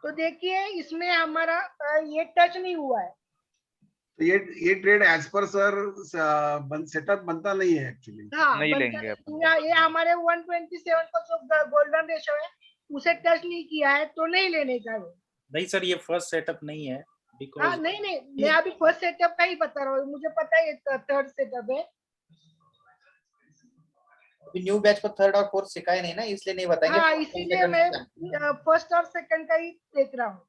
तो देखिए इसमें हमारा ये टच नहीं हुआ है। तो ये trade as per sir setup बनता नहीं है एक्चुअली। हाँ, नहीं लेंगे अपन। ये हमारे 127 का जो गोल्डन रेशियो है उसे टच नहीं किया है, तो नहीं लेने का है। नहीं सर, ये फर्स्ट सेटअप नहीं है हाँ, बिकॉज नहीं नहीं, मैं अभी फर्स्ट सेटअप का ही बता रहा हूँ, मुझे पता है थर्ड सेटअप है। अभी न्यू बैच को थर्ड और फोर्थ सिखाए नहीं ना, इसलिए नहीं बताएंगे। हाँ, इसीलिए मैं फर्स्ट और सेकंड का ही देख रहा हूँ।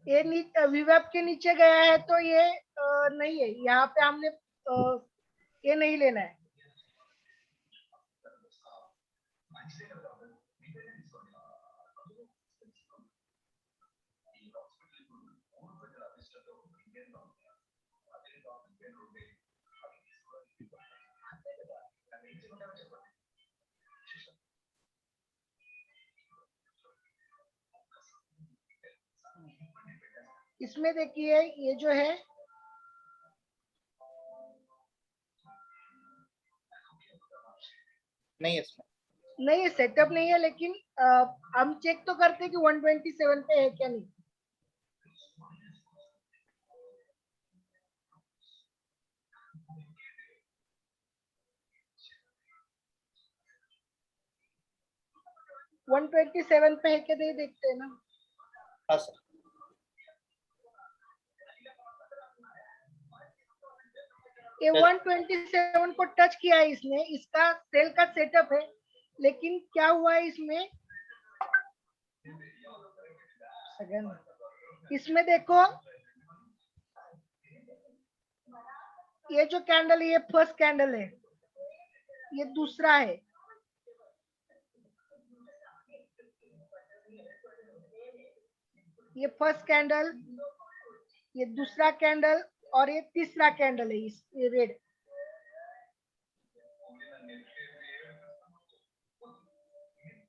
ये विवेब के नीचे गया है, तो ये नहीं है। यहाँ पे हमने ये नहीं लेना है। इसमें देखिए ये जो है नहीं है इसमें। नहीं सेटअप नहीं है, लेकिन हम चेक तो करते हैं कि 127 पे है क्या नहीं। वन 127 पे है क्या नहीं देखते हैं ना। हाँ सर। ये 127 को टच किया है इसने, इसका सेल का सेटअप है, लेकिन क्या हुआ है इसमें, इसमें देखो ये जो कैंडल है ये फर्स्ट कैंडल है, ये दूसरा है, ये फर्स्ट कैंडल, ये दूसरा कैंडल और ये तीसरा कैंडल है इस रेड।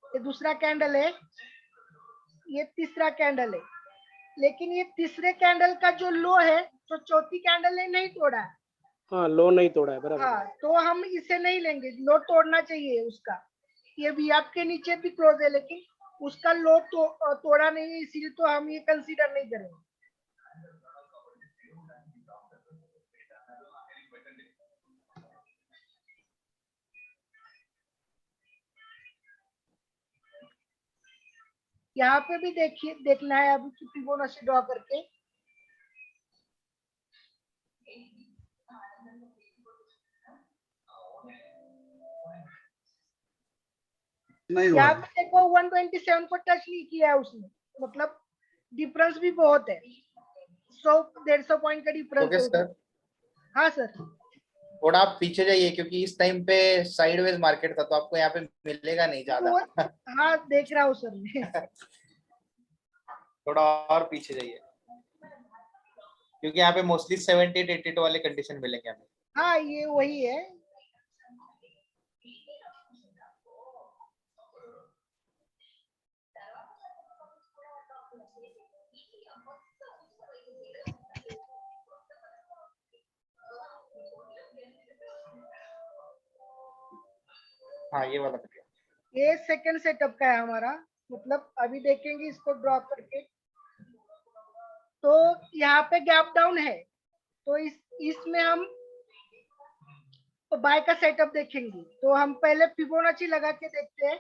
ये दूसरा कैंडल है, ये तीसरा कैंडल है, लेकिन ये तीसरे कैंडल का जो लो है तो चौथी कैंडल ने नहीं तोड़ा है। हाँ लो नहीं तोड़ा है बराबर। हाँ तो हम इसे नहीं लेंगे, लो तोड़ना चाहिए उसका। ये भी आपके नीचे भी क्लोज है, लेकिन उसका लो तोड़ा नहीं है, इसीलिए तो हम ये कंसीडर नहीं करेंगे। यहाँ पे भी देखिए, देखना है अभी फिबोनाची ड्रॉ करके। नहीं हुआ यहाँ है। पे देखो 127 को टच नहीं किया है उसने, मतलब डिफरेंस भी बहुत है, 100-150 पॉइंट का डिफरेंस ओके है सर। उसमें। हाँ सर। थोड़ा आप पीछे जाइए क्योंकि इस टाइम पे साइडवेज मार्केट था तो आपको यहाँ पे मिलेगा नहीं ज्यादा। हाँ देख रहा हूँ सर मैं। थोड़ा और पीछे जाइए क्योंकि यहाँ पे मोस्टली 78-82 वाले कंडीशन मिलेंगे हमें। हाँ ये वही है। हाँ ये वाला बढ़िया। ये सेकंड सेटअप का है हमारा, मतलब अभी देखेंगे इसको ड्रॉ करके। तो यहाँ पे गैप डाउन है, तो इसमें हम बाय का सेटअप देखेंगे। तो हम पहले फिबोनाची लगा के देखते हैं।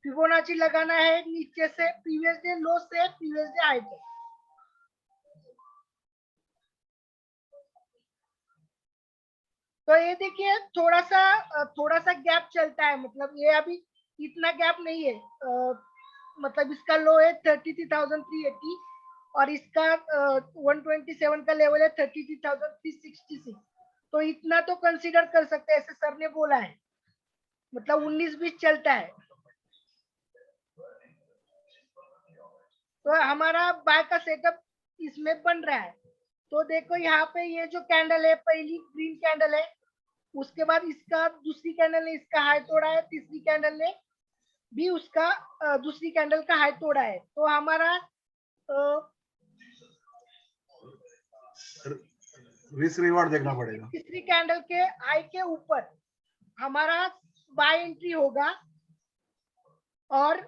फिबोनाची लगाना है नीचे से प्रीवियस डे लो से प्रीवियस डे हाई तक। तो ये देखिए थोड़ा सा गैप चलता है, मतलब ये अभी इतना गैप नहीं है। मतलब इसका लो है 33,380 और इसका 127 का लेवल है 33,366। तो इतना तो कंसीडर कर सकते हैं, ऐसे सर ने बोला है, मतलब 19-20 चलता है। तो हमारा बाय का सेटअप इसमें बन रहा है। तो देखो यहाँ पे ये जो कैंडल है, पहली ग्रीन कैंडल है, उसके बाद इसका दूसरी कैंडल ने इसका हाई तोड़ा है, तीसरी कैंडल ने भी उसका दूसरी कैंडल का हाई तोड़ा है। तो हमारा रिस्क रिवार्ड देखना पड़ेगा। तीसरी कैंडल के हाई के ऊपर हमारा बाय एंट्री होगा, और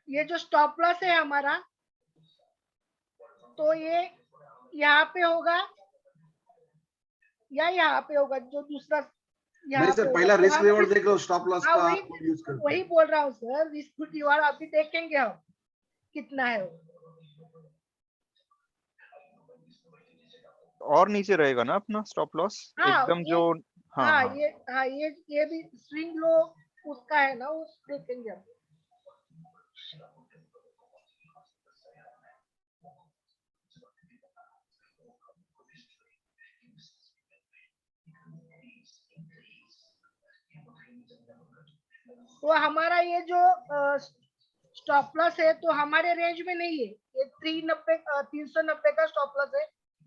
ये जो स्टॉप लॉस है हमारा, तो ये यहाँ पे होगा या यहाँ पे होगा, जो दूसरा नहीं सर, पहला रिस्क रिवार्ड देख लो, स्टॉप लॉस हाँ का वही यूज करते वही बोल रहा हूँ सर, रिस्क रिवार्ड अभी देखेंगे हम कितना है वो। और नीचे रहेगा ना अपना स्टॉप लॉस हाँ एकदम जो। हाँ हाँ हाँ ये भी स्विंग लो उसका है ना, उस देखेंगे हम। तो हमारा ये जो स्टॉप लॉस है तो हमारे रेंज में नहीं है, ये 390 का स्टॉप लॉस है,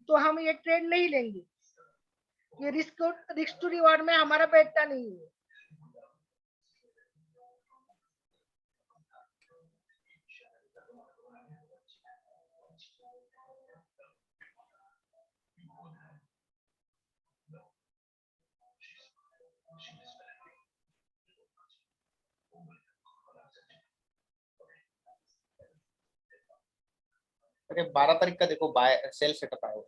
तो हम ये ट्रेड नहीं लेंगे। ये रिस्क टू रिवार्ड में हमारा बैठता नहीं है। अरे 12 तारीख का देखो बाय सेल सेटअप आया हुआ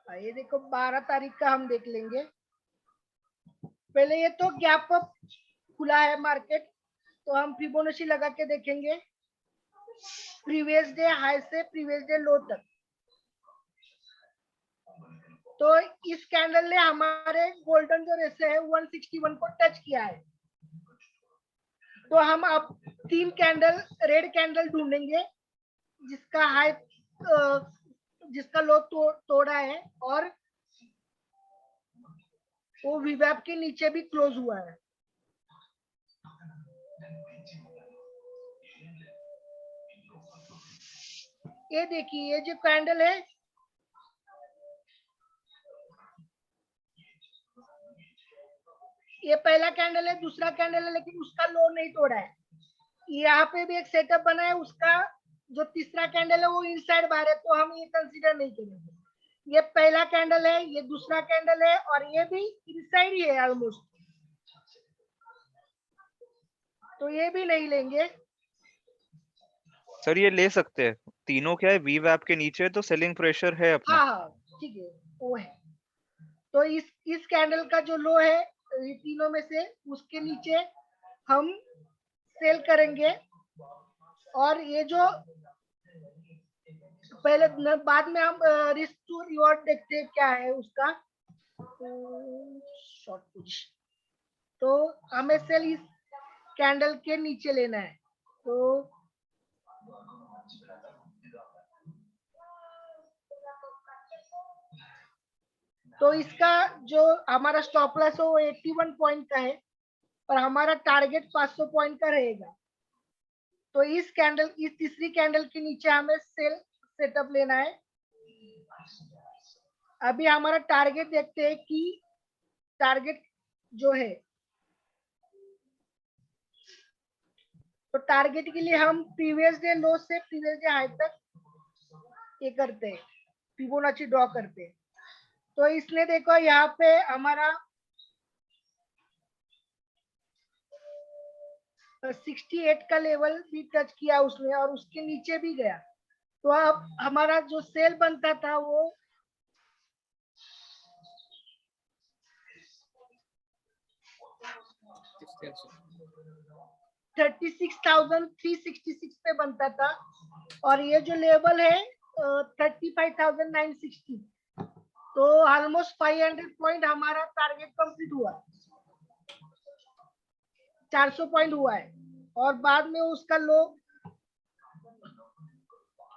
ये देखो 12 तारीख का हम देख लेंगे। पहले ये तो गैप अप खुला है मार्केट, तो हम फिबोनाची लगा के देखेंगे प्रीवियस डे हाई से प्रीवियस डे लो तक। तो इस कैंडल ने हमारे गोल्डन जो रेशो है 161 को टच किया है। तो हम अब 3 कैंडल रेड कैंडल ढूंढेंगे जिसका हाई जिसका लो तोड़ा है और वो वीवैप के नीचे भी क्लोज हुआ है। ये देखिए ये जो कैंडल है ये पहला कैंडल है, दूसरा कैंडल है, लेकिन उसका लो नहीं तोड़ा है। यहाँ पे भी एक सेटअप बना है, उसका जो तीसरा कैंडल है वो इनसाइड बाहर है, तो हम ये कंसीडर नहीं करेंगे। ये पहला कैंडल है, ये दूसरा कैंडल है और ये भी इनसाइड ही है ऑलमोस्ट, तो ये भी नहीं लेंगे। सर ये ले सकते हैं, तीनों क्या है वी वैप के नीचे, तो सेलिंग प्रेशर है अपना। हाँ ठीक है वो है। तो इस कैंडल का जो लो है ये तीनों में से उसके नीचे हम सेल करेंगे। और ये जो पहले बाद में हम रिस्क टू रिवॉर्ड देखते हैं क्या है उसका शॉर्ट पुश। तो हमें सेल इस कैंडल के नीचे लेना है। तो इसका जो हमारा स्टॉप लॉस है वो 81 पॉइंट का है और हमारा टारगेट 500 पॉइंट का रहेगा। तो इस तीसरी कैंडल के नीचे हमें सेल सेटअप लेना है। अभी हमारा टारगेट देखते हैं कि टारगेट जो है, तो टारगेट के लिए हम प्रीवियस डे लो से प्रीवियस डे हाई तक ये करते हैं, फिबोनाची ड्रॉ करते हैं। तो इसने देखो यहाँ पे हमारा 68 का लेवल भी टच किया उसने और उसके नीचे भी गया। तो अब हमारा जो सेल बनता था वो 36,366 पे बनता था और ये जो लेवल है 35,960। तो ऑलमोस्ट 500 पॉइंट हमारा टारगेट कंप्लीट हुआ, 400 पॉइंट हुआ है। और बाद में उसका लो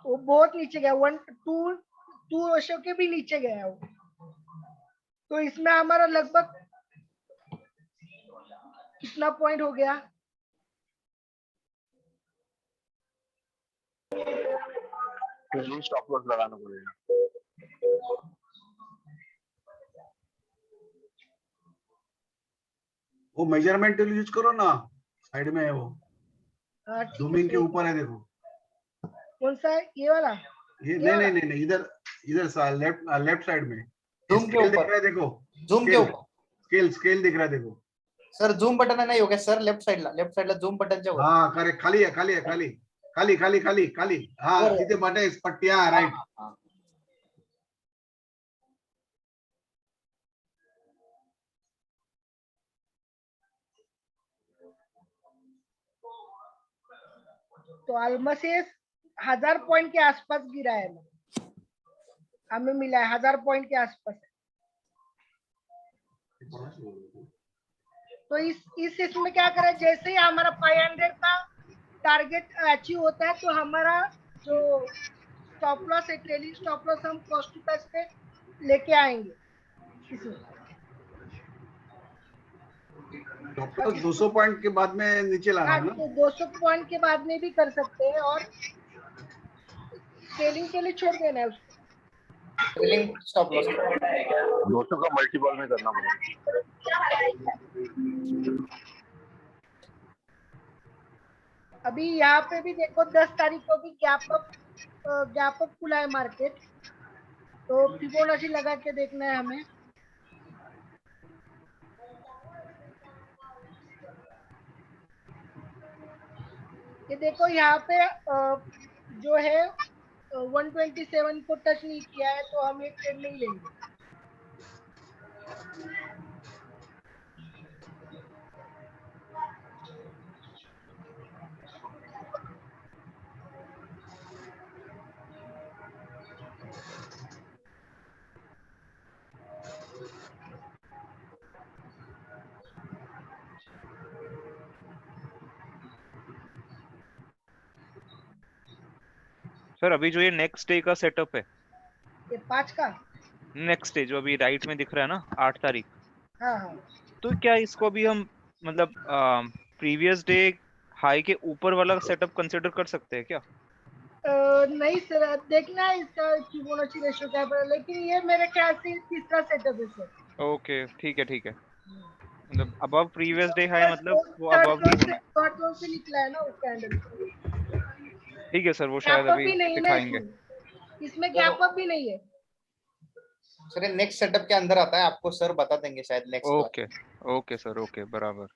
वो बहुत नीचे गया, 1:2 रेशो के भी नीचे गया वो। तो इसमें हमारा लगभग कितना पॉइंट हो गया, स्टॉप लॉस लगाना पड़ेगा। वो मेजरमेंट टूल यूज करो ना, साइड में है वो, जूमिंग के ऊपर है देखो। कौन सा है ये वाला? ये नहीं इधर लेफ्ट साइड में जूम के स्केल दिख ऊपर, रहा है देखो, जूम के ऊपर स्केल दिख रहा है देखो सर। जूम बटन नाही हो गया सर, लेफ्ट साइडला जूम बटनच्या वर। हाँ करेक्ट, खाली है खाली हाँ तिथे बटन पट्टिया राइट। तो ऑलमोस्ट ये 1000 पॉइंट के आसपास गिरा है, हमें मिला है 1000 पॉइंट के आसपास। तो इस इसमें क्या करें, जैसे ही हमारा 500 का टारगेट अचीव होता है तो हमारा जो स्टॉप लॉस है, ट्रेलिंग स्टॉप लॉस, हम कॉस्ट टू कैश पे लेके आएंगे इसमें। 200 पॉइंट के बाद में नीचे लाना है ना। तो 200 पॉइंट के बाद में भी कर सकते हैं और ट्रेलिंग के लिए छोड़ देना है उसको। ट्रेलिंग स्टॉप लॉस 200 का मल्टीपल में करना पड़ेगा। अभी यहाँ पे भी देखो 10 तारीख को भी गैप अप गैप अप खुला है मार्केट, तो फिबोनाची लगा के देखना है हमें। ये देखो यहाँ पे जो है 127 को टच नहीं किया है, तो हम एक ट्रेड नहीं लेंगे। सर अभी जो ये नेक्स्ट डे का सेटअप है, ये 5 का, नेक्स्ट डे जो अभी राइट में दिख रहा है ना 8 तारीख, हाँ हाँ, तो क्या इसको भी हम मतलब प्रीवियस डे हाई के ऊपर वाला सेटअप कंसिडर कर सकते हैं क्या? नहीं सर, देखना है इसका फिबोनाची रेशियो क्या है, लेकिन ये मेरे ख्याल से तीसरा सेटअप है सर। ओके ठीक है, मतलब अबव प्रीवियस डे हाई मतलब वो अबव ही होना। थर्ड जोन से निकला है ना वो कैंडल, ठीक है सर, वो शायद गैप अप अभी भी नहीं है ना दिखाएंगे। इसमें गैप अप भी नहीं है। सर ये नेक्स्ट सेटअप के अंदर आता है, आपको सर बता देंगे शायद नेक्स्ट बार। ओके सर, ओके बराबर।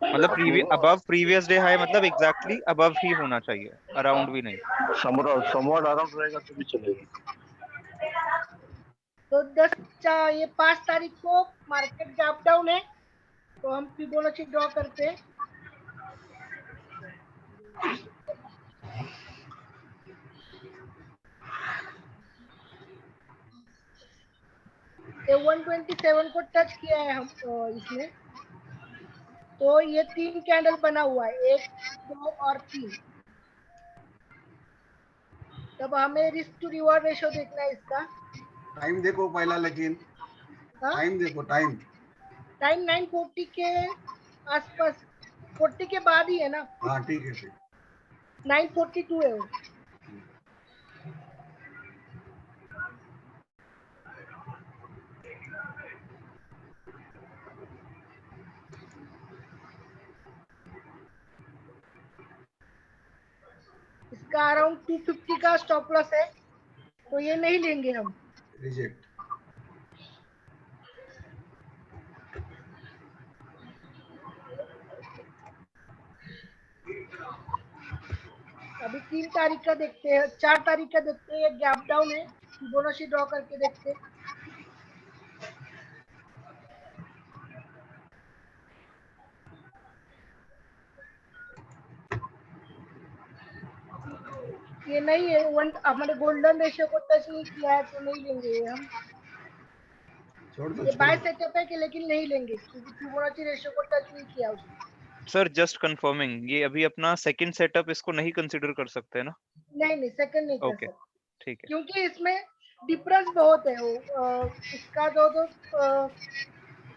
मतलब अबव प्रीवियस डे हाई मतलब एग्जैक्टली अबव ही होना चाहिए, अराउंड भी नहीं। समवॉट अराउंड रहेगा तो भी चलेगा। तो ये 5 तारीख को मार्केट गैप डाउन है, तो हम फिबोनाची ड्रॉ करते हैं। ये 127 को टच किया है हम इसने, तो ये 3 कैंडल बना हुआ है, 1 2 और 3। तब हमें रिस्क टू रिवॉर्ड रेशियो देखना है इसका। टाइम देखो पहला, लेकिन टाइम देखो, टाइम 9:40 के आसपास, 40 के बाद ही है ना। हाँ ठीक है, 9:42 है वो। इसका अराउंड 250 का स्टॉप लॉस है, तो ये नहीं लेंगे हम। रिजेक्ट। अभी 3 तारीख का देखते हैं, 4 तारीख का देखते हैं, गैप डाउन है, फिबोनाची ड्रॉ करके देखते हैं। ये नहीं है, हमारे गोल्डन रेशियो को टच नहीं किया है, तो नहीं लेंगे ये हम। ये बाय सेटअप है कि, लेकिन नहीं लेंगे क्योंकि फिबोनाची रेशियो को टच नहीं किया उसने। सर जस्ट कंफर्मिंग, ये अभी अपना सेकंड सेटअप इसको नहीं कंसीडर कर सकते है ना? नहीं सेकंड नहीं कर ओके सकते, ठीक है। क्योंकि इसमें डिफरेंस बहुत है। वो इसका जो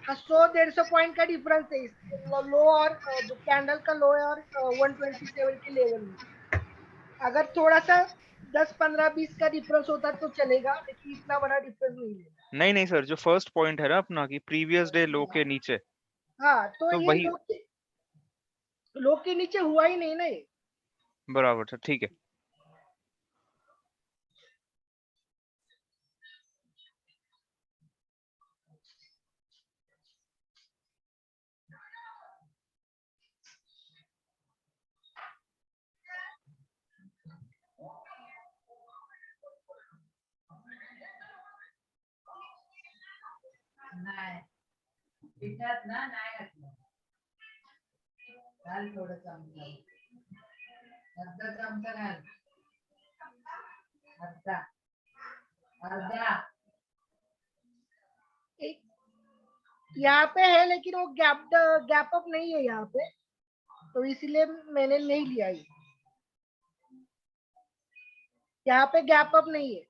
100-150 पॉइंट का डिफरेंस है लो और जो कैंडल का लो है और 127 के लेवल में। अगर थोड़ा सा 10-15-20 का डिफरेंस होता तो चलेगा, लेकिन इतना बड़ा डिफरेंस नहीं है। नहीं सर, जो फर्स्ट पॉइंट है ना अपना कि प्रीवियस डे लो के नीचे, हाँ, तो ये वही लो के नीचे हुआ ही नहीं ना ये। बराबर सर, ठीक है। यहाँ पे है, लेकिन वो गैप अप नहीं है यहाँ पे, तो इसलिए मैंने नहीं लिया ये। यहाँ पे गैप अप नहीं है,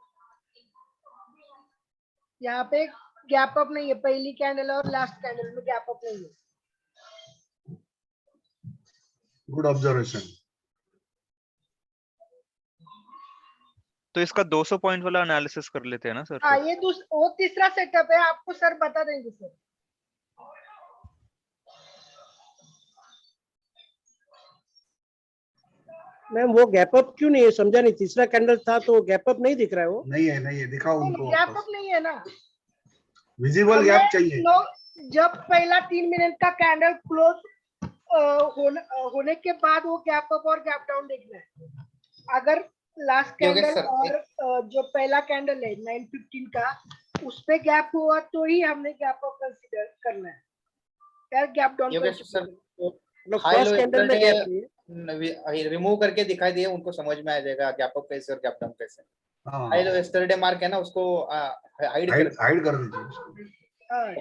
यहाँ पे गैप अप नहीं है, पहली कैंडल और लास्ट कैंडल में गैप अप नहीं है। Good observation. तो इसका 200 पॉइंट वाला एनालिसिस कर लेते हैं ना सर? हाँ, ये वो तीसरा सेटअप है, आपको सर बता देंगे सर। मैम वो गैप अप क्यों नहीं है, समझा नहीं। तीसरा कैंडल था तो गैप अप नहीं दिख रहा है वो। नहीं है, दिखाओ उनको गैप वापस। अप नहीं है ना, विजिबल हमें गैप चाहिए। जब पहला 3 मिनट का कैंडल क्लोज होने के बाद वो गैप अप और गैप डाउन देखना है। अगर लास्ट योगेश कैंडल सर, और जो पहला कैंडल है 9:15 का, उस पे गैप हुआ तो ही हमने गैप अप कंसीडर करना है, यार गैप डाउन योगेश सर, मतलब हाई लो फर्स्ट कैंडल में गैप नहीं है। रिमूव करके दिखाई दिए, उनको समझ में आ जाएगा गैप अप कैसे और गैप डाउन कैसे। हाँ, हाई लो यस्टरडे मार्क है ना, उसको हाइड हाइड कर दीजिए। हाँ,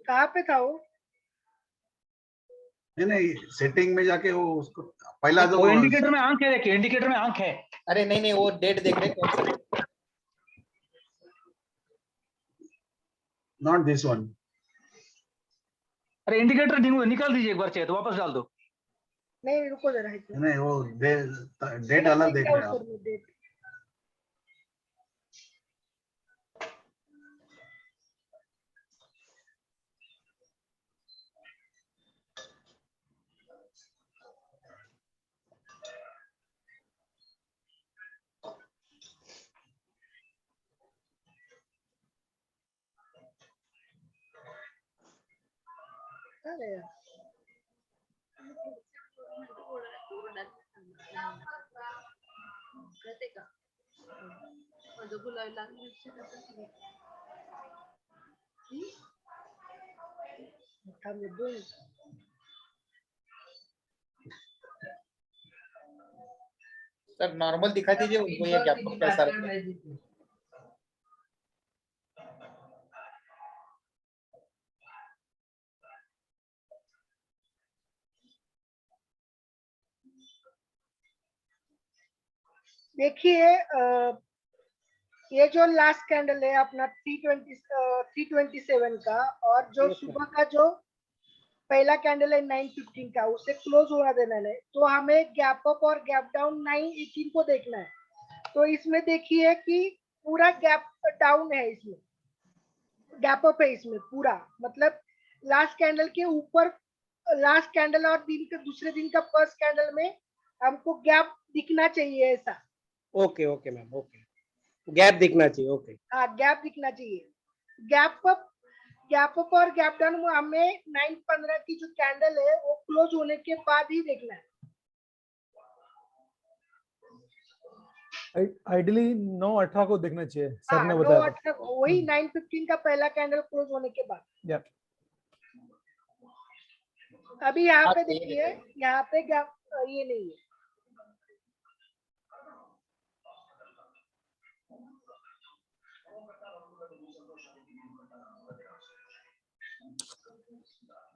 कहाँ पे था वो? नहीं, सेटिंग में जाके वो उसको पहला जो वो इंडिकेटर में आंख है, देखिए इंडिकेटर में आंख है। अरे नहीं, वो डेट देख रहे हैं, कौन सा डेट? Not this one. अरे इंडिकेटर निकाल दीजिए एक बार, चाहिए तो वापस डाल दो। नहीं रुको जरा, नहीं, वो डेट अलग देख रहे हैं आप। डेट अरे यार, सर नॉर्मल दिखा दीजिए उनको, ये गैप अप कैसा रहता है। देखिए ये जो लास्ट कैंडल है अपना 327 का, और जो सुबह का जो पहला कैंडल है 9:15 का, उसे क्लोज होना देना है। तो हमें गैप अप और गैप डाउन 9:18 को देखना है। तो इसमें देखिए कि पूरा गैप डाउन है, इसमें गैप अप है इसमें पूरा, मतलब लास्ट कैंडल के ऊपर, लास्ट कैंडल और दिन के दूसरे दिन का फर्स्ट कैंडल में हमको गैप दिखना चाहिए ऐसा। Okay okay ma'am, okay, gap दिखना चाहिए। ओके, हाँ गैप दिखना चाहिए। गैप अप और गैप डाउन हमें 9:15 की जो कैंडल है वो क्लोज होने के बाद ही देखना है। आइडियली 9:18 को देखना चाहिए, सर ने 9:18 बताया। वही 9:15 का पहला कैंडल क्लोज होने के बाद। या अभी यहाँ पे देखिए, यहाँ पे गैप ये नहीं है,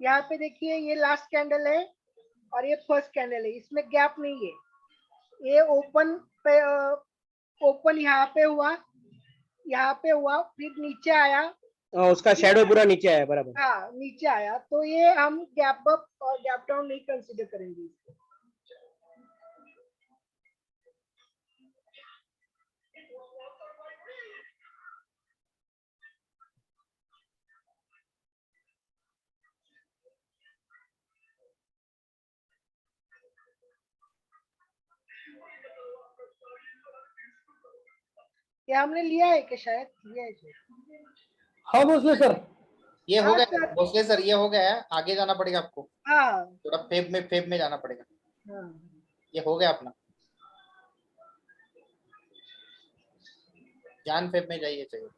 यहाँ पे देखिए ये लास्ट कैंडल है और ये फर्स्ट कैंडल है, इसमें गैप नहीं है। ये ओपन पे ओपन यहाँ पे हुआ, फिर नीचे आया, उसका शैडो पूरा नीचे आया बराबर। हाँ नीचे आया, तो ये हम गैप अप और गैप डाउन नहीं कंसीडर करेंगे। ये हमने लिया है कि शायद लिया है। हाँ भोसले सर, ये हो गया भोसले सर, ये हो गया है, आगे जाना पड़ेगा आपको। हाँ थोड़ा फेब में जाना पड़ेगा। हाँ, ये हो गया अपना, जान फेब में जाइए चाहिए।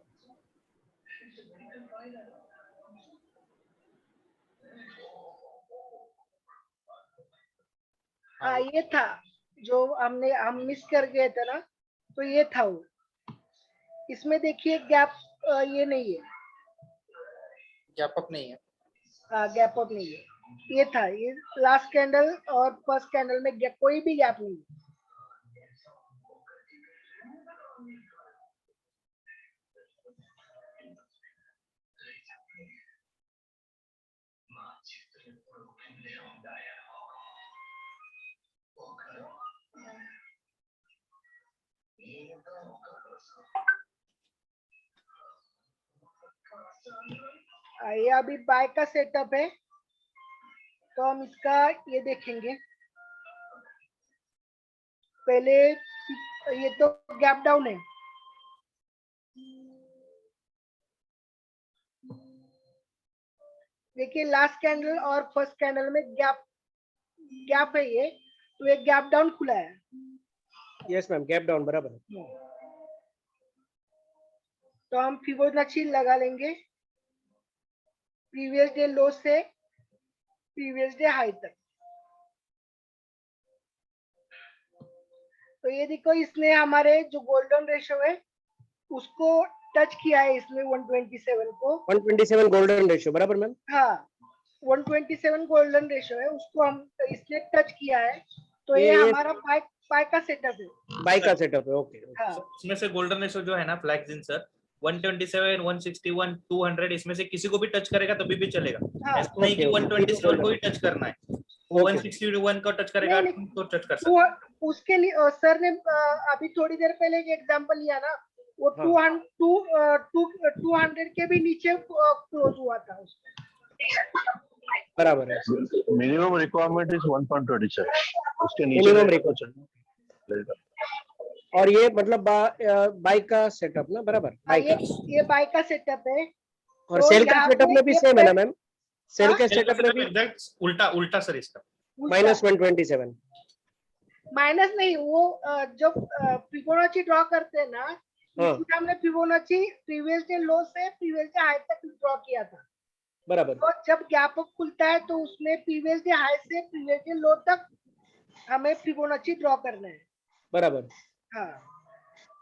हाँ ये था जो हम मिस कर गए थे ना, तो ये था वो। इसमें देखिए गैप ये नहीं है, गैप अप नहीं है। हाँ गैप अप नहीं है। ये था, ये लास्ट कैंडल और फर्स्ट कैंडल में कोई भी गैप नहीं है। ये अभी बाय का सेटअप है। तो हम इसका ये देखेंगे। पहले ये तो गैप डाउन है, देखिए लास्ट कैंडल और फर्स्ट कैंडल में गैप है ये, तो एक गैप डाउन खुला है। यस मैम, गैप डाउन बराबर है। तो हम फिबोनाची लगा लेंगे प्रीवियस डे लो से प्रीवियस डे हाई तक। तो ये देखो, इसने हमारे जो गोल्डन रेशो है उसको टच किया है, इसने 127 को। 127 गोल्डन रेशियो बराबर मैम। हाँ, 127 गोल्डन रेशो है, उसको हम इसने टच किया है। तो ये हमारा बाय का सेटअप है। बाय का सेटअप है, ओके। हाँ, इसमें से गोल्डन रेशो जो है ना फ्लैक्सिन सर, 127, 161, 200 इसमें से किसी को भी टच करेगा तभी भी चलेगा। हाँ, ऐसा नहीं कि 127 को ही टच करना है, 161 को टच करेगा तो टच कर सकता है। उसके लिए सर ने अभी थोड़ी देर पहले एक एग्जांपल लिया ना, वो 200 के भी नीचे क्लोज हुआ था उसमें। बराबर है। मिनिमम रिक्वायरमेंट इज 1.27, उसके नीचे मिनिमम रिक्वायरमेंट। और ये मतलब बाय का सेटअप ना, बराबर। ये बाय का सेटअप है। और तो सेल का यहाँ सेटअप पे में भी सेम है ना मैम? सेल के सेल का सेटअप में भी एग्जैक्ट उल्टा सर इसका। -127। माइनस नहीं, वो जब फिबोनाची ड्रॉ करते हैं ना, इसमें हमने फिबोनाची प्रीवियस डे लो से प्रीवियस डे हाई तक ड्रॉ किया था। बराबर। तो जब गैप अप खुलता है तो उसमें प्रीवियस डे हाई से प्रीवियस डे लो तक हमें फिबोनाची ड्रॉ करना है। बराबर। हाँ,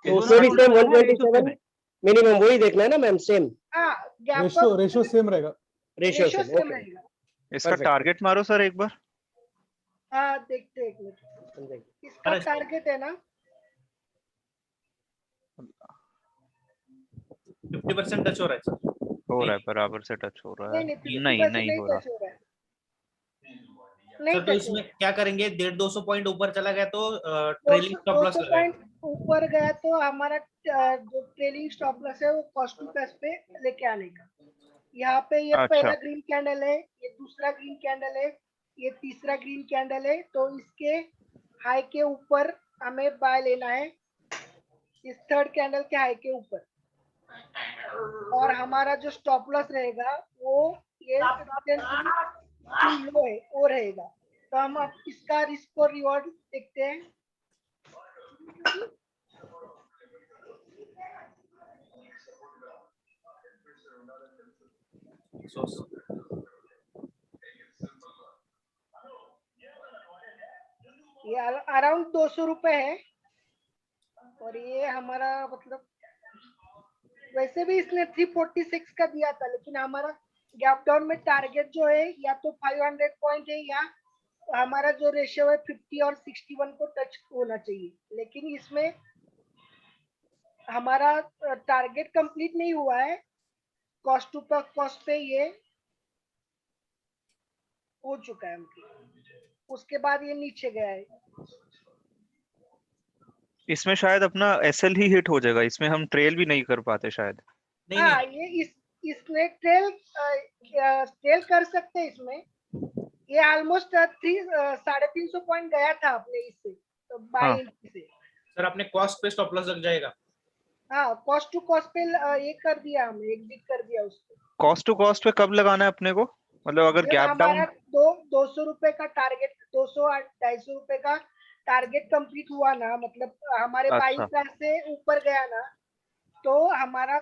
तो उसमें भी सेम 127 मिनिमम वही देखना है ना मैम? सेम हाँ, गैप रेशो सेम रहेगा। Ratio same same, okay. रहेगा। इसका टारगेट मारो सर एक बार। हाँ, देखते हैं एक मिनट। इसका टारगेट है ना 50% टच हो रहा है सर। हो रहा है, बराबर से टच हो रहा है। नहीं, नहीं हो रहा। टच हो रहा है। सर तो इसमें क्या करेंगे, 150-200 पॉइंट ऊपर चला गया तो ट्रेलिंग स्टॉप लॉस 200 पॉइंट ऊपर गया तो हमारा जो ट्रेलिंग स्टॉप लॉस है वो कॉस्ट टू कैश पे लेके आने का। यहाँ पे ये पहला ग्रीन कैंडल है, ये दूसरा ग्रीन कैंडल है, ये तीसरा ग्रीन कैंडल है। तो इसके हाई के ऊपर हमें बाय लेना है, इस थर्ड कैंडल के हाई के ऊपर। और हमारा जो स्टॉप लॉस रहेगा वो ये लो है, वो रहेगा। तो हम अब इसका रिस्क और रिवॉर्ड देखते हैं। ये अराउंड 200 रुपए है। और ये हमारा मतलब वैसे भी इसने 346 का दिया था, लेकिन हमारा गैप डाउन में टारगेट जो है या तो 500 पॉइंट है या हमारा जो रेशियो है 50 और 61 को टच होना चाहिए। लेकिन इसमें हमारा टारगेट कंप्लीट नहीं हुआ है, कॉस्ट टू कॉस्ट पे ये हो चुका है उसके बाद ये नीचे गया है। इसमें शायद अपना एसएल ही हिट हो जाएगा, इसमें हम ट्रेल भी नहीं कर पाते शायद। हाँ, ये इसमें ट्रेल कर सकते हैं। इसमें ये ऑलमोस्ट 350 पॉइंट गया था अपने इससे, तो बाय से सर अपने कॉस्ट पे स्टॉप लॉस लग जाएगा। हाँ, कॉस्ट टू कॉस्ट पे ये कर दिया, हमने एग्जिट कर दिया उसको। कॉस्ट टू कॉस्ट पे कब लगाना है अपने को? मतलब अगर गैप डाउन 200 रुपए का टारगेट, 200-250 रुपए का टारगेट कंप्लीट हुआ ना, मतलब हमारे बाइंग प्राइस से ऊपर गया ना, तो हमारा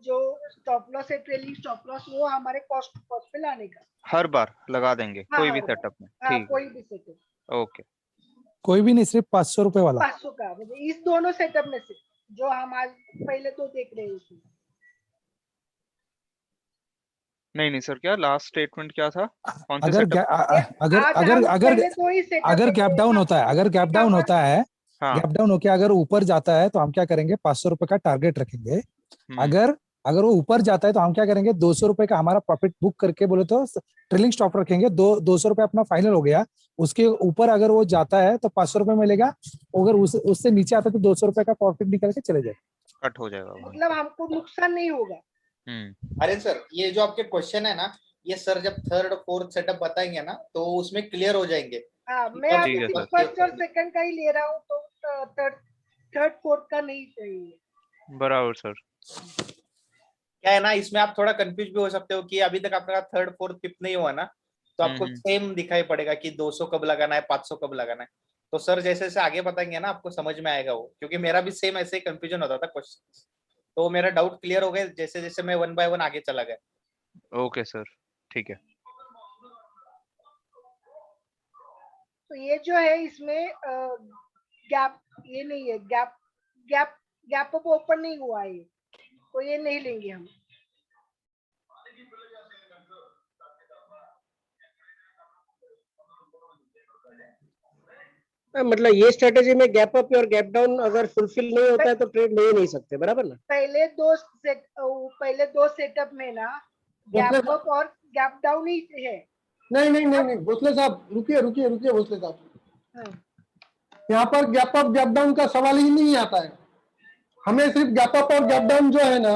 जो स्टॉप लॉस है, ट्रेलिंग स्टॉप लॉस, वो हमारे कॉस्ट टू कॉस्ट पे लाने का हर बार लगा देंगे। हाँ, कोई भी सेटअप में। ठीक, कोई भी सेटअप। ओके। कोई भी नहीं, सिर्फ 500 रुपए वाला। 500 का, मतलब इस दोनों सेटअप में से जो हम आज पहले तो देख रहे हैं उसमें। नहीं सर, क्या लास्ट स्टेटमेंट क्या था? कौन से अगर गैप डाउन होता है, अगर गैप डाउन होता है, गैप डाउन होके अगर ऊपर जाता है तो हम क्या करेंगे, 500 रुपए का टारगेट रखेंगे। अगर वो ऊपर जाता है तो हम क्या करेंगे, 200 रुपए का हमारा प्रॉफिट बुक करके बोले तो ट्रेलिंग स्टॉप रखेंगे। 200 रुपए अपना फाइनल हो गया। उसके ऊपर अगर वो जाता है तो 500 रुपए मिलेगा, अगर उससे नीचे आता है तो 200 रुपए का प्रॉफिट निकल के चले जाएगा, कट हो जाएगा। मतलब हमको नुकसान नहीं होगा। अरे सर, ये जो आपके क्वेश्चन है ना, ये सर जब थर्ड फोर्थ सेटअप बताएंगे ना तो उसमें क्लियर हो जाएंगे। हाँ, मैं कब अभी ठीक है सिर्फ सर। फर्स्ट और सेकंड का ही ले रहा हूँ, तो थर्ड फोर्थ का नहीं चाहिए। बराबर सर। क्या है ना, इसमें आप थोड़ा कंफ्यूज भी हो सकते हो कि अभी तक आपका थर्ड फोर्थ फिफ्थ नहीं हुआ ना, तो आपको सेम दिखाई पड़ेगा कि 200 कब लगाना है, 500 कब लगाना है। तो सर जैसे जैसे आगे बताएंगे ना आपको समझ में आएगा वो, क्योंकि मेरा भी सेम ऐसे ही कंफ्यूजन होता था क्वेश्चन, तो मेरा डाउट क्लियर हो गया जैसे जैसे मैं 1 बाय 1 आगे चला गया। ओके सर, ठीक है। तो ये जो है इसमें गैप, ये नहीं है, गैप अप ओपन नहीं हुआ है, तो ये नहीं लेंगे हम। मतलब ये स्ट्रेटेजी में गैप अप और गैप डाउन अगर फुलफिल नहीं होता है तो ट्रेड ले ही नहीं सकते, बराबर ना? पहले दो सेटअप में ना गैप अप और गैप डाउन ही है। नहीं भोसले साहब, रुकिए रुकिए रुकिए भोसले साहब, हाँ। यहाँ पर गैप अप गैप डाउन का सवाल ही नहीं आता है। हमें सिर्फ गैप अप और गैप डाउन जो है ना,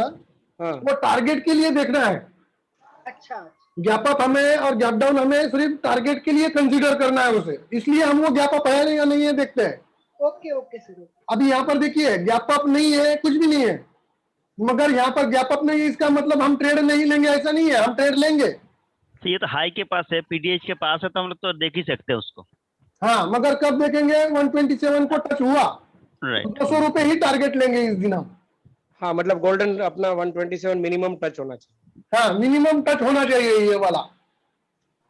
वो टारगेट के लिए देखना है। अच्छा, गैप अप हमें और गैप डाउन हमें सिर्फ टारगेट के लिए कंसीडर करना है उसे, इसलिए हम वो गैप अप है या नहीं है देखते हैं। Okay okay sir. अभी यहाँ पर देखिए गैप अप नहीं है, कुछ भी नहीं है, मगर यहाँ पर गैप अप नहीं है इसका मतलब हम ट्रेड नहीं लेंगे ऐसा नहीं है, हम ट्रेड लेंगे। ये तो हाई के पास है, पीडीएच के पास है, तो हम लोग तो देख ही सकते हैं उसको। हाँ, मगर कब देखेंगे? 127 को टच हुआ, राइट। 200 रुपए ही टारगेट लेंगे इस दिन हम। हाँ, मतलब गोल्डन अपना 127 मिनिमम टच होना चाहिए। हाँ, मिनिमम टच होना चाहिए ये वाला,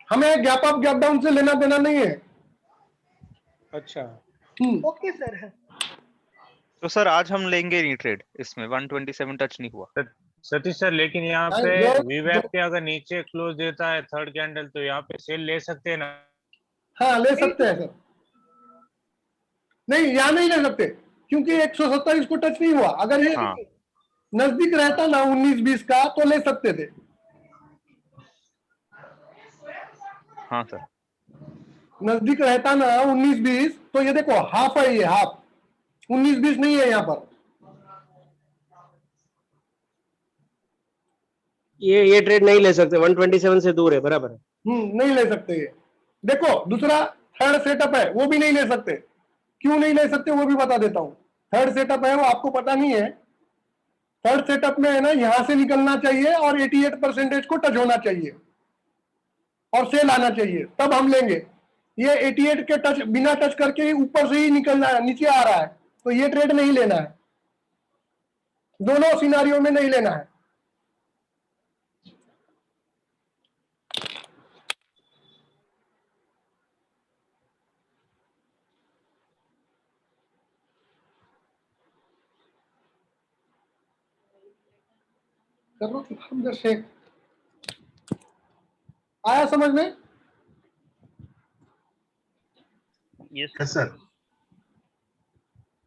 हमें गैप अप गैप डाउन से लेना देना नहीं है। अच्छा, ओके सर। तो सर आज हम लेंगे नहीं ट्रेड इसमें, 127 टच नहीं हुआ। सतीश सर, लेकिन यहाँ पे वीवैप के अगर नीचे क्लोज देता है थर्ड कैंडल, तो यहाँ पे सेल ले सकते हैं ना? हाँ, ले सकते हैं सर। नहीं, यहाँ नहीं ले सकते क्योंकि 127 को टच नहीं हुआ। अगर ये नजदीक रहता ना 19-20 का तो ले सकते थे। हाँ सर, नजदीक रहता ना 19-20 तो ये देखो हाफ है, ये हाफ 19-20 नहीं है यहाँ पर। ये ट्रेड नहीं ले सकते, 127 से दूर है, बराबर है। नहीं ले सकते ये। देखो दूसरा थर्ड सेटअप है, वो भी नहीं ले सकते। क्यों नहीं ले सकते वो भी बता देता हूँ। थर्ड सेटअप है वो आपको पता नहीं है। थर्ड सेटअप में है ना, यहां से निकलना चाहिए और 88% को टच होना चाहिए और सेल आना चाहिए, तब हम लेंगे। ये 88 के टच बिना टच करके ही ऊपर से ही निकलना है, नीचे आ रहा है, तो ये ट्रेड नहीं लेना है। दोनों सिनारियों में नहीं लेना है। करो हमजा शेख, आया समझ में? Yes sir.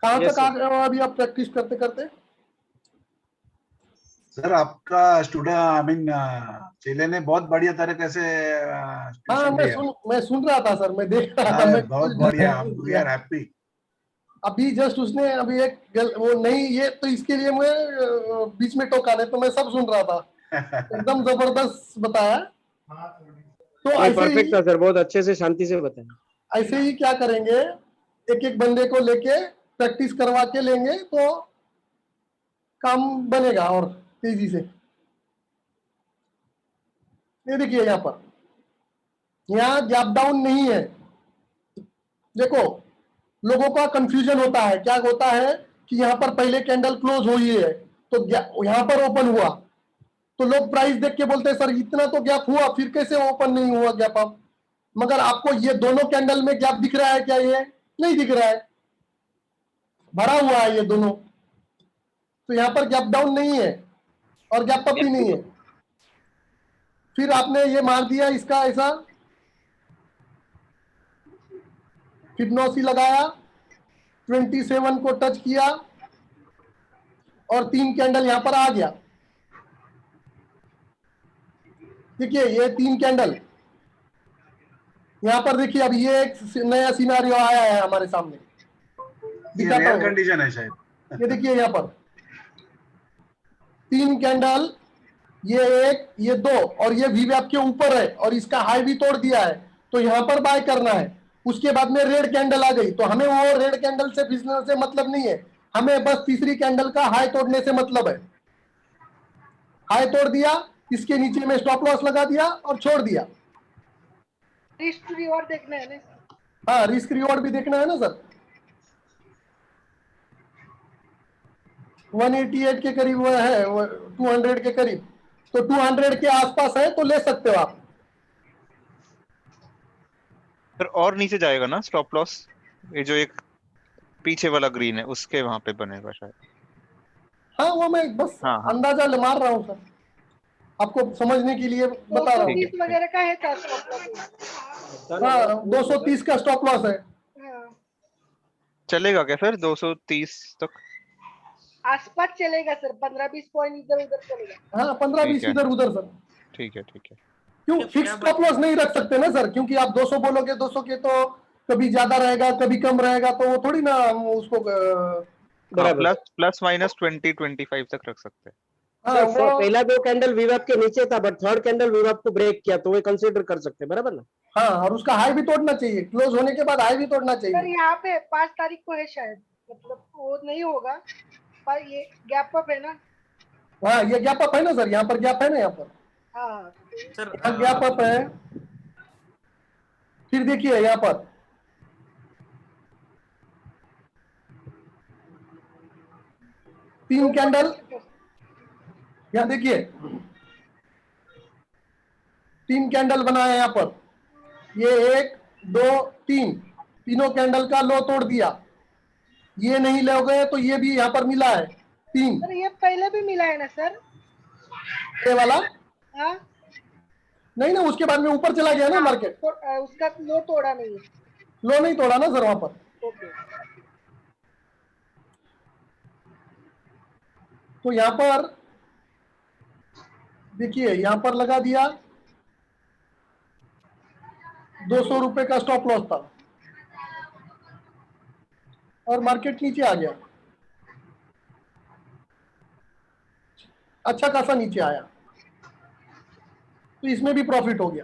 कहां तक आ गए हो अभी आप प्रैक्टिस करते करते? सर आपका स्टूडेंट आई मीन चेले ने बहुत बढ़िया तरीके से हाँ, मैं सुन रहा था सर, मैं देख रहा था। मैं बहुत बढ़िया, वी आर हैप्पी। अभी जस्ट उसने अभी एक वो नहीं, ये तो इसके लिए मैं बीच में टोका नहीं तो मैं सब सुन रहा था। एकदम जबरदस्त बताया। तो परफेक्ट था सर, बहुत अच्छे से शांति से बताया। ऐसे ही क्या करेंगे, एक एक बंदे को लेके प्रैक्टिस करवा के लेंगे तो काम बनेगा और तेजी से। ये देखिए यहाँ पर, यहाँ गैप डाउन नहीं है। देखो लोगों का कंफ्यूजन होता है, क्या होता है कि यहाँ पर पहले कैंडल क्लोज हुई है तो यहाँ पर ओपन हुआ, तो लोग प्राइस देख के बोलते हैं सर इतना तो गैप हुआ, फिर कैसे ओपन नहीं हुआ गैप अप? मगर आपको ये दोनों कैंडल में गैप दिख रहा है क्या? ये नहीं दिख रहा है, भरा हुआ है ये दोनों, तो यहाँ पर गैप डाउन नहीं है और गैप अप भी नहीं है। फिर आपने ये मार दिया इसका ऐसा, फिबोनाची लगाया, 27 को टच किया और 3 कैंडल यहां पर आ गया। देखिए ये 3 कैंडल यहां पर देखिए। अब ये एक नया सिनारियो आया है हमारे सामने, दिखाता हूं। कंडीशन है शायद। ये देखिए यहाँ पर 3 कैंडल ये एक, ये दो, और ये वीवैप के ऊपर है और इसका हाई भी तोड़ दिया है, तो यहाँ पर बाय करना है। उसके बाद में रेड कैंडल आ गई, तो हमें वो रेड कैंडल से बिजनेस से मतलब नहीं है, हमें बस तीसरी कैंडल का हाई तोड़ने से मतलब है। हाई तोड़ दिया, इसके नीचे में स्टॉप लॉस लगा दिया और छोड़ दिया। रिस्क रिवॉर्ड देखना है ना। हाँ, रिस्क रिवॉर्ड भी देखना है ना सर। 188 के करीब वो है, 200 के करीब, तो 200 के आसपास है तो ले सकते हो आप। फिर और नीचे जाएगा ना स्टॉप लॉस, ये जो एक पीछे वाला ग्रीन है उसके वहां पे बनेगा शायद। हाँ, वो मैं बस हाँ हाँ अंदाजा मार रहा हूँ सर, आपको समझने के लिए बता रहा हूँ। 230 वगैरह का है क्या stop loss? हाँ, 230 का स्टॉप लॉस है। हाँ, चलेगा क्या फिर 230 तक? आसपास चलेगा सर, 15-20 पॉइंट इधर उधर चलेगा। हाँ, 15-20 ठीक है। इधर उधर सर। ठीक है ठीक है। क्यों फिक्स स्टॉप लॉस नहीं रख सकते ना सर, क्योंकि आप 200 बोलोगे, 200 के तो कभी ज्यादा रहेगा कभी कम रहेगा, तो वो थोड़ी ना हम उसको प्लस प्लस माइनस 20-25 तक रख सकते हैं। हाँ, सर वो पहला दो कैंडल वीवैप के नीचे था, बट थर्ड कैंडल वीवैप को ब्रेक किया, तो वो कंसीडर कर सकते हैं, बराबर ना? हाँ, और उसका हाई भी तोड़ना चाहिए, क्लोज होने के बाद हाई भी तोड़ना सर चाहिए। यहाँ पे 5 तारीख को है शायद, मतलब वो नहीं होगा, पर ये गैप अप है ना। हाँ, ये गैप अप है ना सर, यहाँ पर गैप है ना, यहाँ पर हाँ यहाँ गैप अप है। फिर देखिए यहाँ पर तीन कैंडल, यहाँ देखिए 3 कैंडल बना है यहाँ पर, ये 1 2 3, तीनों कैंडल का लो तोड़ दिया, ये नहीं ले गए तो ये भी यहाँ पर मिला है 3। सर ये पहले भी मिला है ना सर? ये वाला हाँ, नहीं ना, उसके बाद में ऊपर चला गया ना मार्केट, तो उसका लो तोड़ा नहीं है। लो नहीं तोड़ा ना सर वहां पर। ओके, तो यहाँ पर देखिए, यहाँ पर लगा दिया 200 रुपए का स्टॉप लॉस था और मार्केट नीचे आ गया, अच्छा खासा नीचे आया, तो इसमें भी प्रॉफिट हो गया।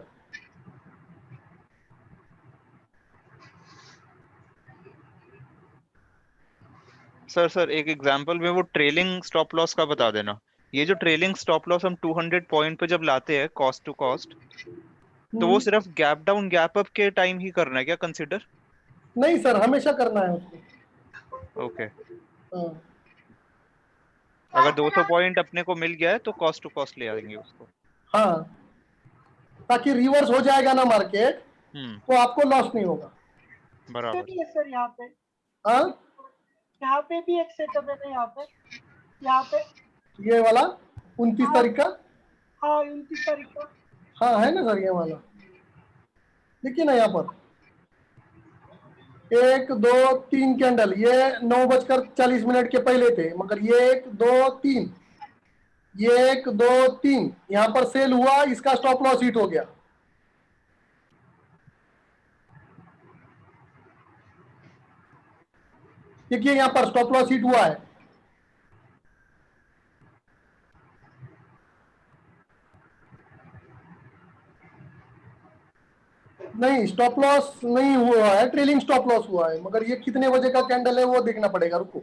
सर एक एग्जांपल में वो ट्रेलिंग स्टॉप लॉस का बता देना। ये जो ट्रेलिंग स्टॉप लॉस हम 200 पॉइंट पे जब लाते हैं कॉस्ट टू कॉस्ट, तो वो सिर्फ गैप डाउन गैप अप के टाइम ही करना है क्या कंसीडर? नहीं सर, हमेशा करना है उसको। ओके। हाँ। अगर 200 पॉइंट अपने को मिल गया है तो कॉस्ट टू कॉस्ट ले आएंगे उसको। हाँ, ताकि रिवर्स हो जाएगा ना मार्केट, तो आपको लॉस नहीं होगा। बराबर। भी है सर यहाँ पे। हाँ, यहाँ पे भी एक सेटअप है ना, यहाँ पे ये वाला 29 तारीख का। हाँ 29 तारीख का। हाँ है ना सर, ये वाला देखिए ना, यहाँ पर 1 2 3 कैंडल, ये 9:40 के पहले थे, मगर ये 1 2 3, ये 1 2 3 यहाँ पर सेल हुआ, इसका स्टॉप लॉस हिट हो गया। देखिए यहाँ पर स्टॉप लॉस हिट हुआ है, नहीं स्टॉप लॉस नहीं हुआ है, ट्रेलिंग स्टॉप लॉस हुआ है, मगर ये कितने बजे का कैंडल है वो देखना पड़ेगा, रुको।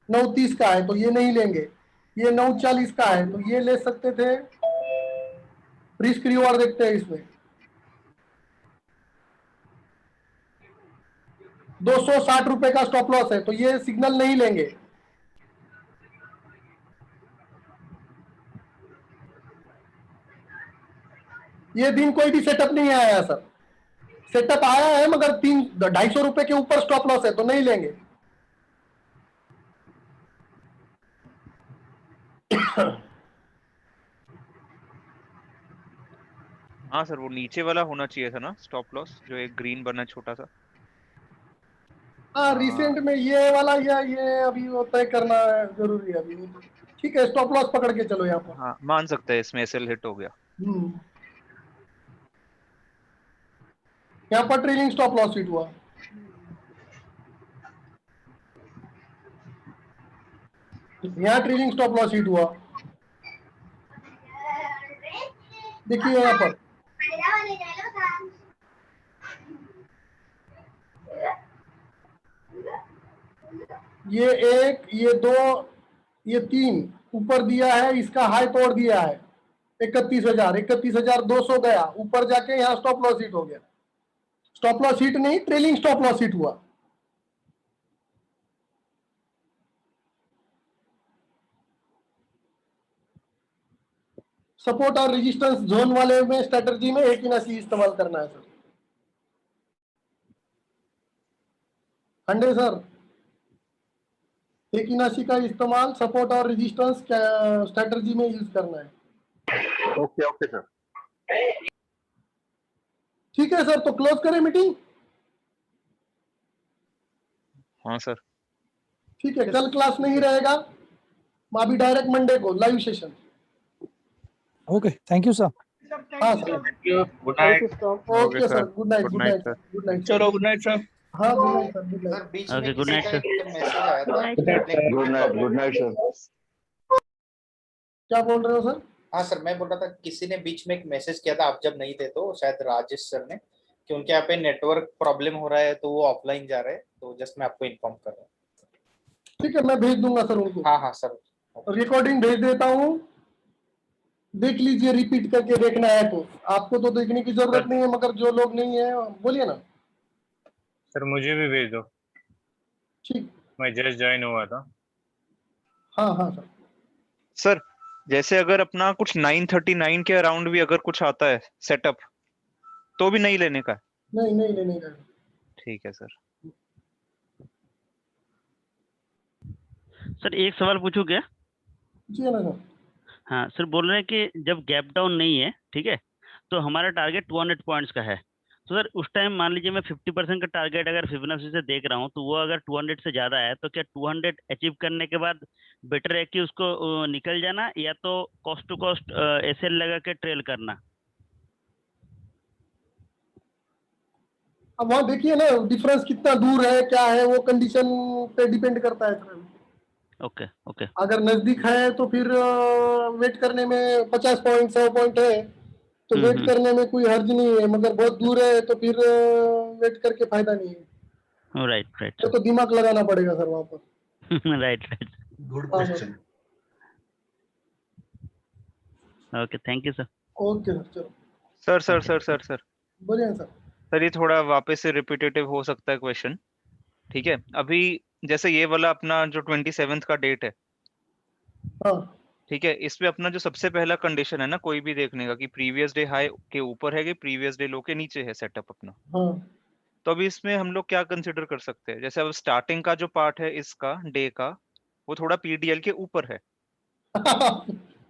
9:30 का है तो ये नहीं लेंगे, ये 9:40 का है तो ये ले सकते थे। रिस्क रिवॉर्ड देखते हैं इसमें, 260 रुपए का स्टॉप लॉस है तो ये सिग्नल नहीं लेंगे। ये दिन कोई भी सेटअप नहीं आया है सर, सेटअप आया है मगर 250 रुपए के ऊपर स्टॉप लॉस है तो नहीं लेंगे। हाँ सर, वो नीचे वाला होना चाहिए था ना स्टॉप लॉस, जो एक ग्रीन बना छोटा सा। हाँ, रिसेंट में ये वाला या ये अभी वो तय करना जरूरी है अभी। ठीक है, स्टॉप लॉस पकड़ के चलो यहाँ पर। हाँ मान सकते हैं इसमें एसएल हिट हो गया। यहाँ पर ट्रेलिंग स्टॉप लॉस हिट हुआ, यहाँ ट्रेलिंग स्टॉप लॉस हिट हुआ, देखिए यहाँ पर ये 1, ये 2, ये 3 ऊपर दिया है, इसका हाई तोड़ दिया है 31,200 गया ऊपर जाके, यहाँ स्टॉप लॉस हिट हो गया। स्टॉप लॉस हिट नहीं, ट्रेलिंग स्टॉप लॉस हिट हुआ। सपोर्ट और रेजिस्टेंस जोन वाले में स्ट्रेटजी में एक ही नासी इस्तेमाल करना है सर। हंडे सर, एक ही नासी का इस्तेमाल सपोर्ट और रेजिस्टेंस स्ट्रेटजी में यूज करना है। ओके सर, ठीक है सर, तो क्लोज करें मीटिंग। हाँ सर, ठीक है, कल क्लास नहीं रहेगा, अभी डायरेक्ट मंडे को live session. Okay, thank you sir. हाँ sir, good night. Okay sir, good night, good night, good night. चलो, गुड नाइट सर। हाँ, good night sir, good sir night. बीच Okay, में good किसी night, का sir. एक message आया था। Good night sir. क्या बोल रहे हो सर? हाँ सर, मैं बोल रहा था किसी ने बीच में एक मैसेज किया था, आप जब नहीं थे तो शायद राजेश सर ने, कि उनके यहाँ पे नेटवर्क प्रॉब्लम हो रहा है तो वो ऑफलाइन जा रहे हैं, तो जस्ट मैं आपको इन्फॉर्म कर रहा हूँ। ठीक है, मैं भेज दूंगा सर उनको। हाँ हाँ सर, रिकॉर्डिंग भेज देता हूँ, देख लीजिए, रिपीट करके देखना है तो। आपको तो देखने की जरूरत नहीं है, मगर जो लोग नहीं है बोलिए ना। सर मुझे भी भेज दो, ठीक, मैं जस्ट ज्वाइन हुआ था। हाँ हाँ सर। सर जैसे अगर अपना कुछ 939 के अराउंड भी अगर कुछ आता है सेटअप, तो भी नहीं लेने का है? नहीं नहीं नहीं नहीं, नहीं। ठीक है सर। सर एक सवाल पूछूं क्या? जी ना सर। हाँ सर, बोल रहे हैं कि जब गैप डाउन नहीं है, ठीक है, तो हमारा टारगेट 200 पॉइंट्स का है। तो सर उस टाइम मान लीजिए मैं 50% का टारगेट अगर फिबोनाची से देख रहा हूँ, तो वो अगर 200 से ज्यादा है, तो क्या 200 अचीव करने के बाद बेटर है कि उसको निकल जाना, या तो कॉस्ट टू कॉस्ट एसएल लगा के ट्रेल करना? अब वहाँ देखिए ना, डिफरेंस कितना दूर है, क्या है, वो कंडीशन पे डिपेंड करता है सर। ओके ओके अगर नजदीक है तो फिर वेट करने में 50 पॉइंट 100 पॉइंट है तो वेट करने में कोई हर्ज नहीं है, मगर बहुत दूर है तो फिर वेट करके फायदा नहीं है। राइट राइट तो दिमाग लगाना पड़ेगा सर वहाँ पर। Right right. Good question. Okay, thank you sir. Okay sir, चलो। Sir sir sir sir sir बोलिए सर। सर ये थोड़ा वापस से रिपीटेटिव हो सकता है क्वेश्चन, ठीक है? अभी जैसे ये वाला अपना जो 27th का डेट है, हाँ ठीक है, इसमें अपना जो सबसे पहला कंडीशन है ना कोई भी देखने का, कि प्रीवियस डे हाई के ऊपर है कि प्रीवियस डे लो के नीचे है सेटअप अपना, हाँ तो अभी इसमें हम लोग क्या कंसिडर कर सकते हैं? जैसे अब स्टार्टिंग का जो पार्ट है इसका डे का, वो थोड़ा पीडीएल के ऊपर है।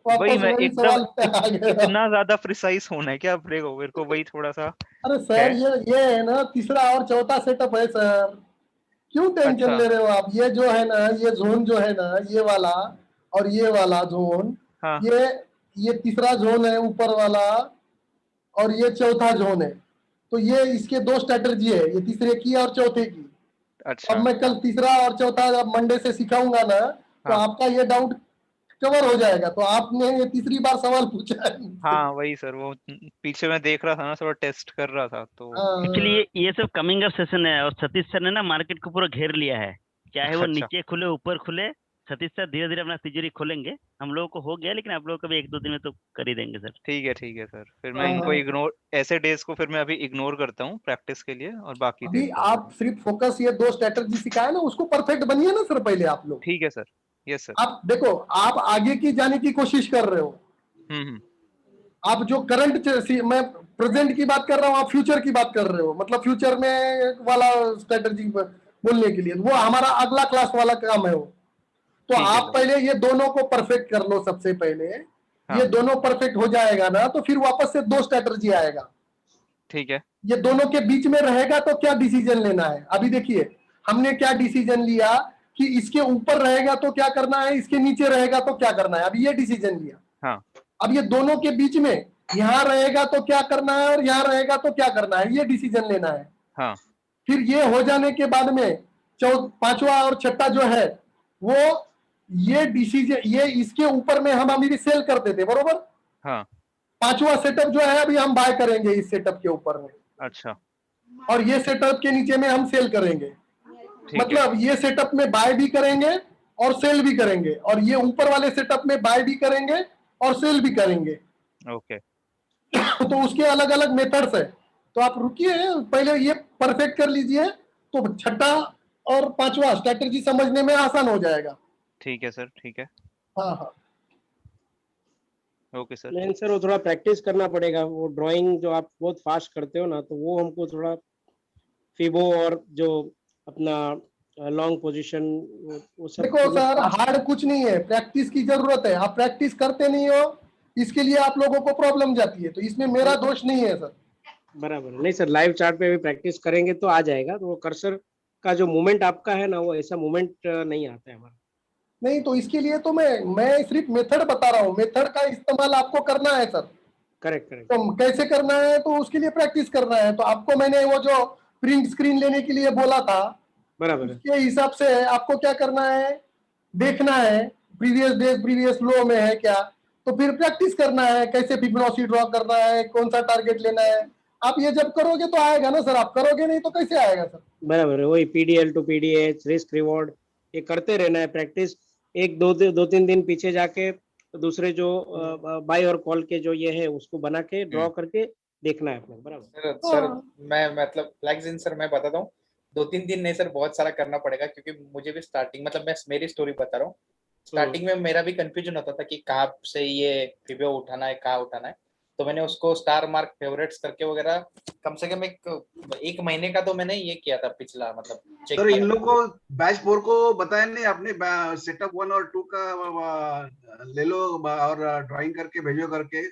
वही मैं वही एकदम सवाल पे आ गया। इतना ज्यादा प्रिसाइज होना है क्या मेरे को वही थोड़ा सा अरे सर, है। ये है ना, तीसरा और चौथा सेटअप है सर, क्यों टेंशन अच्छा। ले रहे हो आप? ये जो है ना, ये जोन जो है ना, ये वाला और ये वाला जोन, हाँ ये तीसरा जोन है ऊपर वाला, और ये चौथा जोन है। तो ये इसके दो स्ट्रेटजी है, ये तीसरे की और चौथे की। अच्छा। अब मैं कल तीसरा और चौथा मंडे से सिखाऊंगा ना, तो हाँ। आपका ये डाउट कवर हो जाएगा। तो आपने ये तीसरी बार सवाल पूछा है मुझसे। हाँ वही सर, वो पीछे मैं देख रहा था ना, थोड़ा टेस्ट कर रहा था तो। एक्चुअली ये सब कमिंग अप सेशन है, और सतीश सर ने ना मार्केट को पूरा घेर लिया है, चाहे वो अच्छा। नीचे खुले ऊपर खुले। सतीश सर धीरे धीरे अपना तिजोरी खोलेंगे, हम लोगों को हो गया, लेकिन आप लोगों को भी 1-2 दिन में तो कर ही देंगे सर। ठीक है सर, फिर मैं इनको इग्नोर, ऐसे डेज को फिर मैं अभी इग्नोर करता हूँ प्रैक्टिस के लिए, और बाकी अभी देखता हूँ। आप सिर्फ फोकस ये दो स्ट्रेटजी सिखाए ना, उसको परफेक्ट बनिए ना सर पहले आप लोग। ठीक है सर, यस सर। आप देखो, आप आगे की जाने की कोशिश कर रहे हो। हम्म। आप जो करंट, मैं प्रेजेंट की बात कर रहा हूँ, आप फ्यूचर की बात कर रहे हो, मतलब फ्यूचर में वाला स्ट्रेटजी बोलने के लिए, वो हमारा अगला क्लास वाला काम है वो। तो ठीक है आप सर। पहले ये दोनों को परफेक्ट कर लो सबसे पहले। हाँ। ये दोनों परफेक्ट हो जाएगा ना, तो फिर वापस से दो स्ट्रेटजी आएगा। ठीक है। ये दोनों के बीच में रहेगा तो क्या डिसीजन लेना है? अभी देखिए, हमने क्या डिसीजन लिया कि इसके ऊपर रहेगा तो क्या करना है, इसके नीचे रहेगा तो क्या करना है, अभी ये डिसीजन लिया। हाँ। अब ये दोनों के बीच में यहाँ रहेगा तो क्या करना है और यहाँ रहेगा तो क्या करना है, ये डिसीजन लेना है। हाँ। फिर ये हो जाने के बाद में पांचवा और छठा जो है, वो ये डिसीजन, ये इसके ऊपर में हम अभी सेल करते थे, बरोबर? हाँ। पांचवा सेटअप जो है अभी हम बाय करेंगे इस सेटअप के ऊपर में, अच्छा और ये सेटअप के नीचे में हम सेल करेंगे। मतलब ये सेटअप में बाय भी करेंगे और सेल भी करेंगे, और ये ऊपर वाले सेटअप में बाय भी करेंगे और सेल भी करेंगे। ओके तो उसके अलग अलग मेथड्स है। तो आप रुकिए, पहले ये परफेक्ट कर लीजिए, तो छठा और पांचवा स्ट्रेटजी समझने में आसान हो जाएगा। ठीक है सर, ठीक है। हाँ हाँ ओके सर। नहीं सर, वो थोड़ा प्रैक्टिस करना पड़ेगा। वो ड्राइंग जो आप बहुत फास्ट करते हो ना, तो वो हमको थोड़ा फिबो और जो अपना लॉन्ग पोजीशन वो सब। देखो सर, हार्ड कुछ नहीं है, प्रैक्टिस की जरूरत है। आप प्रैक्टिस करते नहीं हो, इसके लिए आप लोगों को प्रॉब्लम जाती है, तो इसमें मेरा दोष नहीं है सर। बराबर। नहीं सर, लाइव चार्ट पे भी प्रैक्टिस करेंगे तो आ जाएगा। तो वो कर्सर का जो मूवमेंट आपका है ना, वो ऐसा मूवमेंट नहीं आता है हमारा। नहीं, तो इसके लिए तो मैं सिर्फ मेथड बता रहा हूँ, मेथड का इस्तेमाल आपको करना है सर। Correct correct. तो कैसे करना है, तो उसके लिए प्रैक्टिस करना है। तो आपको मैंने वो जो प्रिंट स्क्रीन लेने के लिए बोला था, बराबर है। उसके हिसाब से आपको क्या करना है, देखना है प्रीवियस डे प्रीवियस लो में है क्या, तो फिर प्रैक्टिस करना है कैसे फिबोनाची ड्रॉ करना है, कौन सा टारगेट लेना है। आप ये जब करोगे तो आएगा ना सर, आप करोगे नहीं तो कैसे आएगा सर। बराबर है, वही PDL to PDH, risk reward, ये करते रहना है प्रैक्टिस। एक दो तीन दिन पीछे जाके दूसरे जो बाय और कॉल के जो ये है उसको बना के ड्रॉ करके देखना है अपने। बराबर सर मैं मतलब फ्लैग्स सर मैं बताता हूँ, 2-3 दिन नहीं सर, बहुत सारा करना पड़ेगा, क्योंकि मुझे भी स्टार्टिंग मतलब मैं मेरी स्टोरी बता रहा हूँ। स्टार्टिंग में मेरा भी कंफ्यूजन होता था कि कहाँ से ये फिबो उठाना है, कहाँ उठाना है। तो मैंने उसको स्टार मार्क फेवरेट्स करके वगैरह कम से कम एक महीने का तो मैंने ये किया था पिछला, मतलब चेक सर इन लोग को बैच 4 को बताया नहीं आपने, सेटअप 1 और 2 का ले लो और ड्राइंग करके भेजो करके।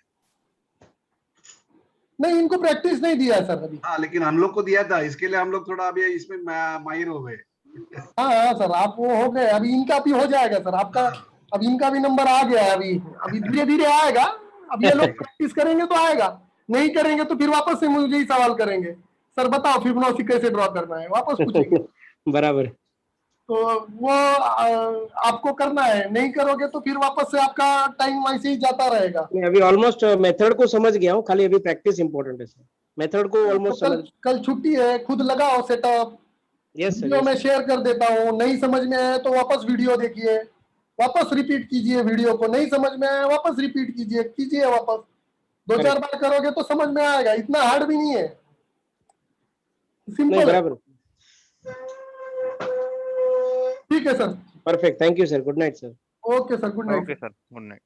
नहीं, इनको प्रैक्टिस नहीं दिया सर अभी। हाँ, लेकिन हम लोग को दिया था, इसके लिए हम लोग थोड़ा अभी इसमें माहिर हो गए। हाँ सर, आप वो हो गए, अभी इनका भी हो जाएगा सर आपका। अब इनका भी नंबर आ गया है, अभी धीरे धीरे आएगा। अब ये लोग प्रैक्टिस करेंगे तो आएगा, नहीं करेंगे तो फिर वापस से मुझे ही सवाल करेंगे, सर बताओ फिबोनाची कैसे ड्रॉ करना है, वापस पूछेंगे। बराबर। तो वो आपको करना है, नहीं करोगे तो फिर वापस से आपका टाइम वैसे ही जाता रहेगा। मैं अभी ऑलमोस्ट मेथड को समझ गया हूँ, खाली अभी प्रैक्टिस इंपॉर्टेंट है सर। मेथड को ऑलमोस्ट तो समझ। कल छुट्टी है, खुद लगाओ सेटअप। यस सर, वीडियो में शेयर कर देता हूँ, नहीं समझ में आया तो वापस वीडियो देखिए, वापस रिपीट कीजिए वीडियो को, नहीं समझ में आया वापस रिपीट कीजिए वापस। 2-4 बार करोगे तो समझ में आएगा, इतना हार्ड भी नहीं है, सिंपल है। बराबर। ठीक है sir, perfect, thank you sir, good night sir. Okay sir, good night. Okay sir, good night.